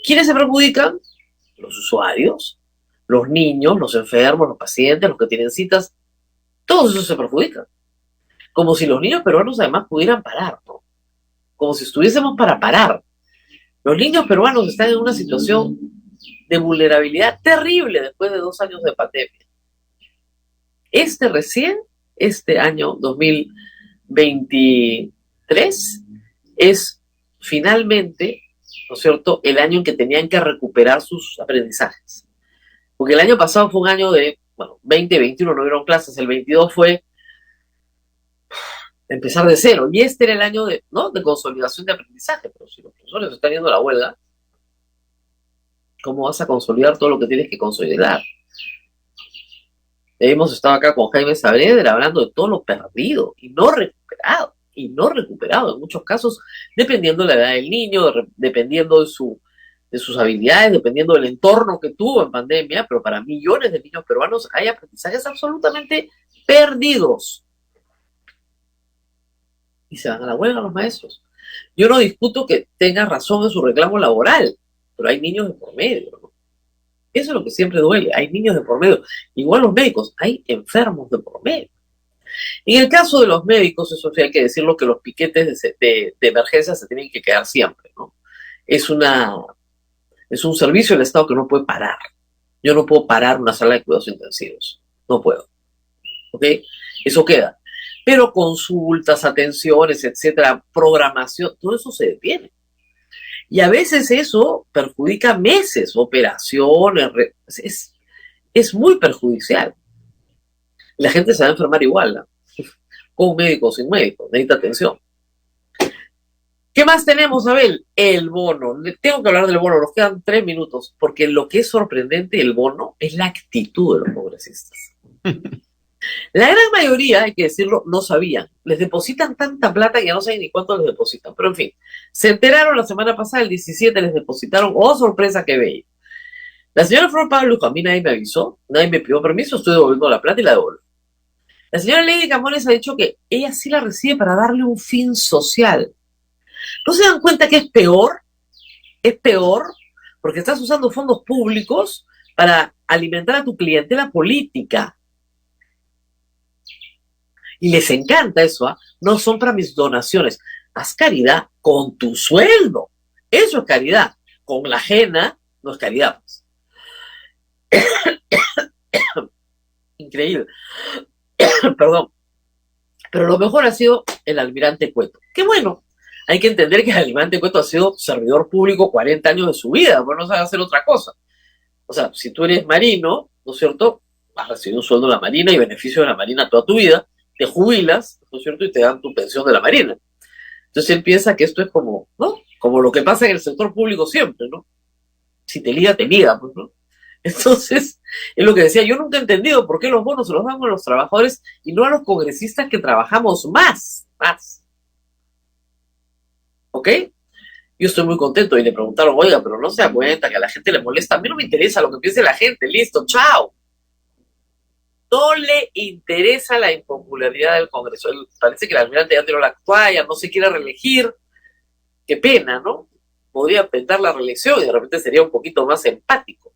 ¿Quiénes se perjudican? Los usuarios, los niños, los enfermos, los pacientes, los que tienen citas, todos esos se perjudican. Como si los niños peruanos además pudieran parar, ¿no? Como si estuviésemos para parar. Los niños peruanos están en una situación de vulnerabilidad terrible después de 2 años de pandemia. Este año 2023 es finalmente, ¿no es cierto?, el año en que tenían que recuperar sus aprendizajes. Porque el año pasado fue un año de, 2021 no hubieron clases, el 22 fue empezar de cero, y este era el año de consolidación de aprendizaje. Pero si los profesores están yendo a la huelga, ¿cómo vas a consolidar todo lo que tienes que consolidar? Hemos estado acá con Jaime Saavedra hablando de todo lo perdido y no recuperado, en muchos casos, dependiendo de la edad del niño, dependiendo de sus habilidades, dependiendo del entorno que tuvo en pandemia, pero para millones de niños peruanos hay aprendizajes absolutamente perdidos. Y se van a la huelga los maestros. Yo no discuto que tenga razón en su reclamo laboral, pero hay niños de por medio, ¿no? Eso es lo que siempre duele, hay niños de por medio. Igual los médicos, hay enfermos de por medio. En el caso de los médicos, eso sí hay que decirlo, que los piquetes de emergencia se tienen que quedar siempre, ¿no? Es un servicio del Estado que no puede parar. Yo no puedo parar una sala de cuidados intensivos, no puedo, ¿ok? Eso queda. Pero consultas, atenciones, etcétera, programación, todo eso se detiene. Y a veces eso perjudica meses, operaciones, es muy perjudicial. La gente se va a enfermar igual, ¿no? Con médico o sin médico, necesita atención. ¿Qué más tenemos, Abel? El bono. Tengo que hablar del bono, nos quedan 3 minutos, porque lo que es sorprendente del bono es la actitud de los congresistas. La gran mayoría, hay que decirlo, no sabían. Les depositan tanta plata que ya no saben ni cuánto les depositan. Pero en fin, se enteraron la semana pasada, el 17 les depositaron. ¡Oh, sorpresa, qué bello! La señora Flor Pablo dijo: a mí nadie me avisó, nadie me pidió permiso, estoy devolviendo la plata y la devuelvo. La señora Lady Camones ha dicho que ella sí la recibe para darle un fin social. ¿No se dan cuenta que es peor? Es peor porque estás usando fondos públicos para alimentar a tu clientela política. Y les encanta eso, ¿eh? No son para mis donaciones. Haz caridad con tu sueldo. Eso es caridad. Con la ajena no es caridad. Increíble. Perdón. Pero lo mejor ha sido el almirante Cueto. Qué bueno. Hay que entender que el almirante Cueto ha sido servidor público 40 años de su vida, pero no sabe hacer otra cosa. O sea, si tú eres marino, ¿no es cierto?, has recibido un sueldo de la Marina y beneficio de la Marina toda tu vida, te jubilas, ¿no es cierto?, y te dan tu pensión de la Marina. Entonces él piensa que esto es como, ¿no?, como lo que pasa en el sector público siempre, ¿no? Si te liga, pues, ¿no? Entonces, es lo que decía, yo nunca he entendido por qué los bonos se los dan a los trabajadores y no a los congresistas que trabajamos más. ¿Ok? Yo estoy muy contento y le preguntaron: oiga, pero no se da cuenta que a la gente le molesta. A mí no me interesa lo que piense la gente, listo, chao. No le interesa la impopularidad del Congreso. Parece que el almirante ya tiró la toalla, no se quiere reelegir. Qué pena, ¿no? Podría intentar la reelección y de repente sería un poquito más empático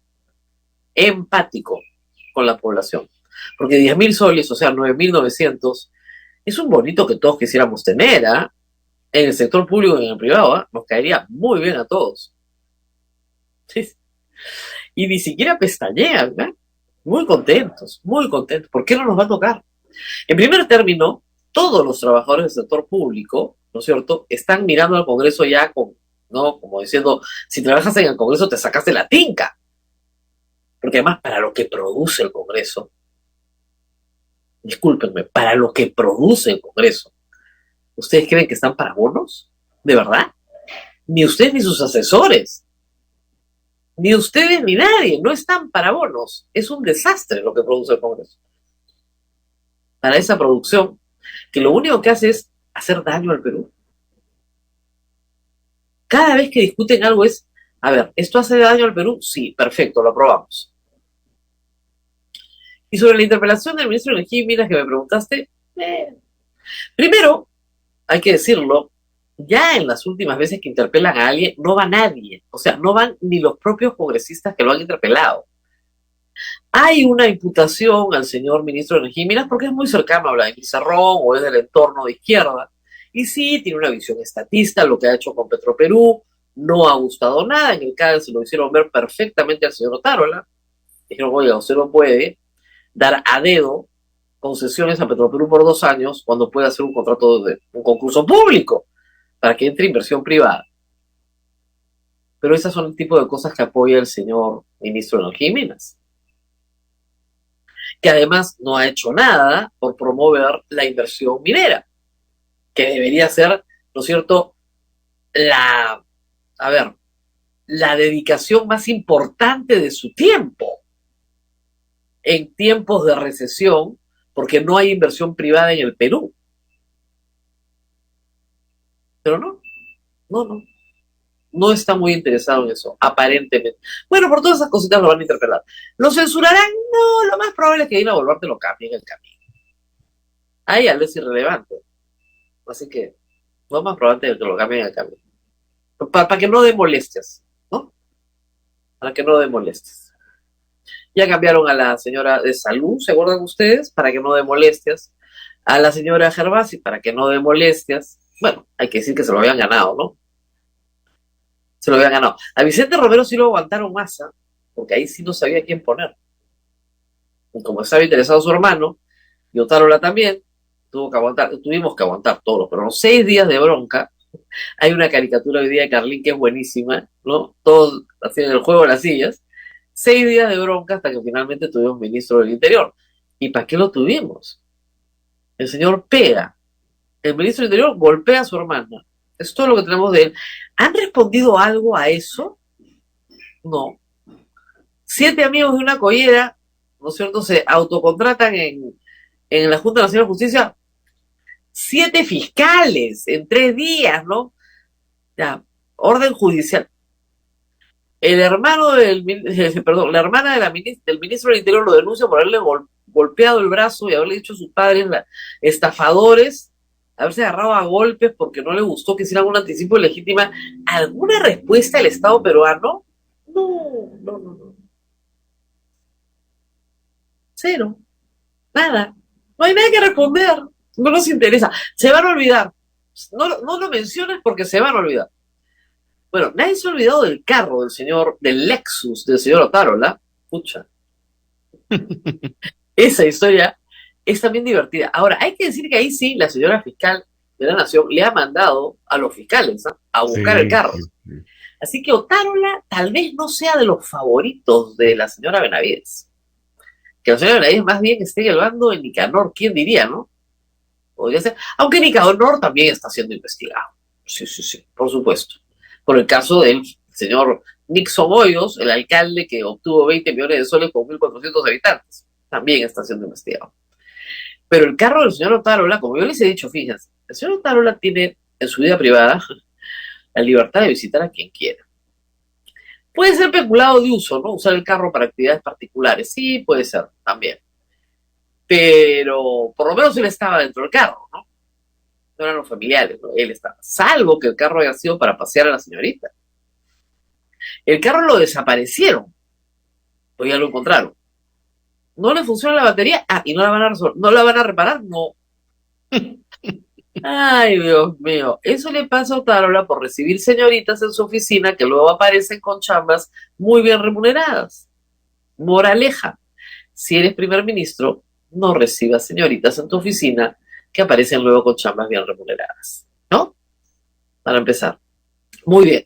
con la población. Porque 10.000 soles, o sea, 9.900, es un bonito que todos quisiéramos tener, ¿ah? En el sector público y en el privado, ¿ah? Nos caería muy bien a todos. Sí. Y ni siquiera pestañean, ¿eh? Muy contentos, muy contentos. ¿Por qué no nos va a tocar? En primer término, todos los trabajadores del sector público, ¿no es cierto?, están mirando al Congreso ya con, ¿no?, como diciendo, si trabajas en el Congreso te sacaste la tinca. Porque además, para lo que produce el Congreso, discúlpenme, para lo que produce el Congreso, ¿ustedes creen que están para bonos? ¿De verdad? Ni ustedes ni sus asesores. Ni ustedes ni nadie, no están para bonos. Es un desastre lo que produce el Congreso. Para esa producción, que lo único que hace es hacer daño al Perú. Cada vez que discuten algo es, a ver, ¿esto hace daño al Perú? Sí, perfecto, lo aprobamos. Y sobre la interpelación del ministro de Energía y Minas que me preguntaste, primero, hay que decirlo, ya en las últimas veces que interpelan a alguien, no va nadie. O sea, no van ni los propios congresistas que lo han interpelado. Hay una imputación al señor ministro de Energía y Minas porque es muy cercano a Vladimir Cerrón o es del entorno de izquierda. Y sí, tiene una visión estatista, lo que ha hecho con Petroperú. No ha gustado nada. En el caso se lo hicieron ver perfectamente al señor Otárola. Dijeron, oiga, usted no puede dar a dedo concesiones a Petroperú por 2 años cuando puede hacer un contrato de un concurso público para que entre inversión privada. Pero esas son el tipo de cosas que apoya el señor ministro de Energía y Minas, que además no ha hecho nada por promover la inversión minera, que debería ser, ¿no es cierto?, la dedicación más importante de su tiempo en tiempos de recesión, porque no hay inversión privada en el Perú. Pero no está muy interesado en eso, aparentemente. Bueno, por todas esas cositas lo van a interpelar. ¿Lo censurarán? No, lo más probable es que Dina Boluarte lo cambie en el camino. Ahí ya es irrelevante. Así que lo más probable es que lo cambien en el camino. Para que no dé molestias, ¿no? Para que no dé molestias. Ya cambiaron a la señora de Salud, ¿se acuerdan ustedes? Para que no dé molestias. A la señora Gervasi, para que no dé molestias. Bueno, hay que decir que se lo habían ganado, ¿no? Se lo habían ganado. A Vicente Romero sí lo aguantaron más, ¿eh? Porque ahí sí no sabía quién poner. Y como estaba interesado su hermano, y Otárola también, tuvimos que aguantar todos, pero los 6 días de bronca. Hay una caricatura hoy día de Carlín que es buenísima, ¿no? Todos haciendo el juego de las sillas. 6 días de bronca hasta que finalmente tuvimos ministro del Interior. ¿Y para qué lo tuvimos? El señor pega. El ministro del Interior golpea a su hermana. Es todo lo que tenemos de él. ¿Han respondido algo a eso? No. 7 amigos de una collera, ¿no es cierto?, se autocontratan en la Junta Nacional de Justicia. 7 fiscales en 3 días, ¿no? Ya, orden judicial. El hermano la hermana del ministro del Interior lo denuncia por haberle golpeado el brazo y haberle dicho a sus padres estafadores, haberse agarrado a golpes porque no le gustó que hicieran un anticipo de legítima. ¿Alguna respuesta del Estado peruano? No. Cero. Nada. No hay nada que responder. No nos interesa. Se van a olvidar. No lo menciones porque se van a olvidar. Bueno, nadie se ha olvidado del carro del Lexus del señor Otárola. Pucha. Esa historia es también divertida. Ahora, hay que decir que ahí sí, la señora fiscal de la Nación le ha mandado a los fiscales, ¿no?, a buscar el carro. Sí. Así que Otárola tal vez no sea de los favoritos de la señora Benavides. Que la señora Benavides más bien esté en el bando de Nicanor, ¿quién diría, no? Podría ser. Aunque Nicanor también está siendo investigado. Sí, por supuesto. Por el caso del señor Nixon Hoyos, el alcalde que obtuvo 20 millones de soles con 1.400 habitantes. También está siendo investigado. Pero el carro del señor Otárola, como yo les he dicho, fíjense, el señor Otárola tiene en su vida privada la libertad de visitar a quien quiera. Puede ser peculado de uso, ¿no? Usar el carro para actividades particulares. Sí, puede ser, también. Pero por lo menos él estaba dentro del carro, ¿no? No eran los familiares, ¿no? Él estaba. Salvo que el carro haya sido para pasear a la señorita. El carro lo desaparecieron. Pues ya lo encontraron. ¿No le funciona la batería? Ah, ¿y no la van a resolver? ¿No la van a reparar? No. Ay, Dios mío. Eso le pasa a Otárola por recibir señoritas en su oficina que luego aparecen con chambas muy bien remuneradas. Moraleja, si eres primer ministro, no recibas señoritas en tu oficina que aparecen luego con chambas bien remuneradas, ¿no? Para empezar. Muy bien.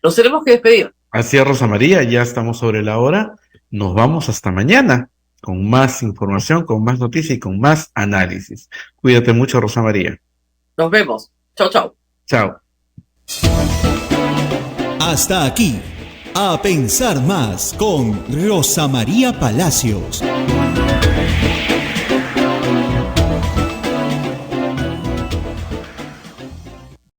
Nos tenemos que despedir. Así es, Rosa María, ya estamos sobre la hora. Nos vamos hasta mañana con más información, con más noticias y con más análisis. Cuídate mucho, Rosa María. Nos vemos. Chau, chau. Chao. Hasta aquí, A Pensar Más con Rosa María Palacios.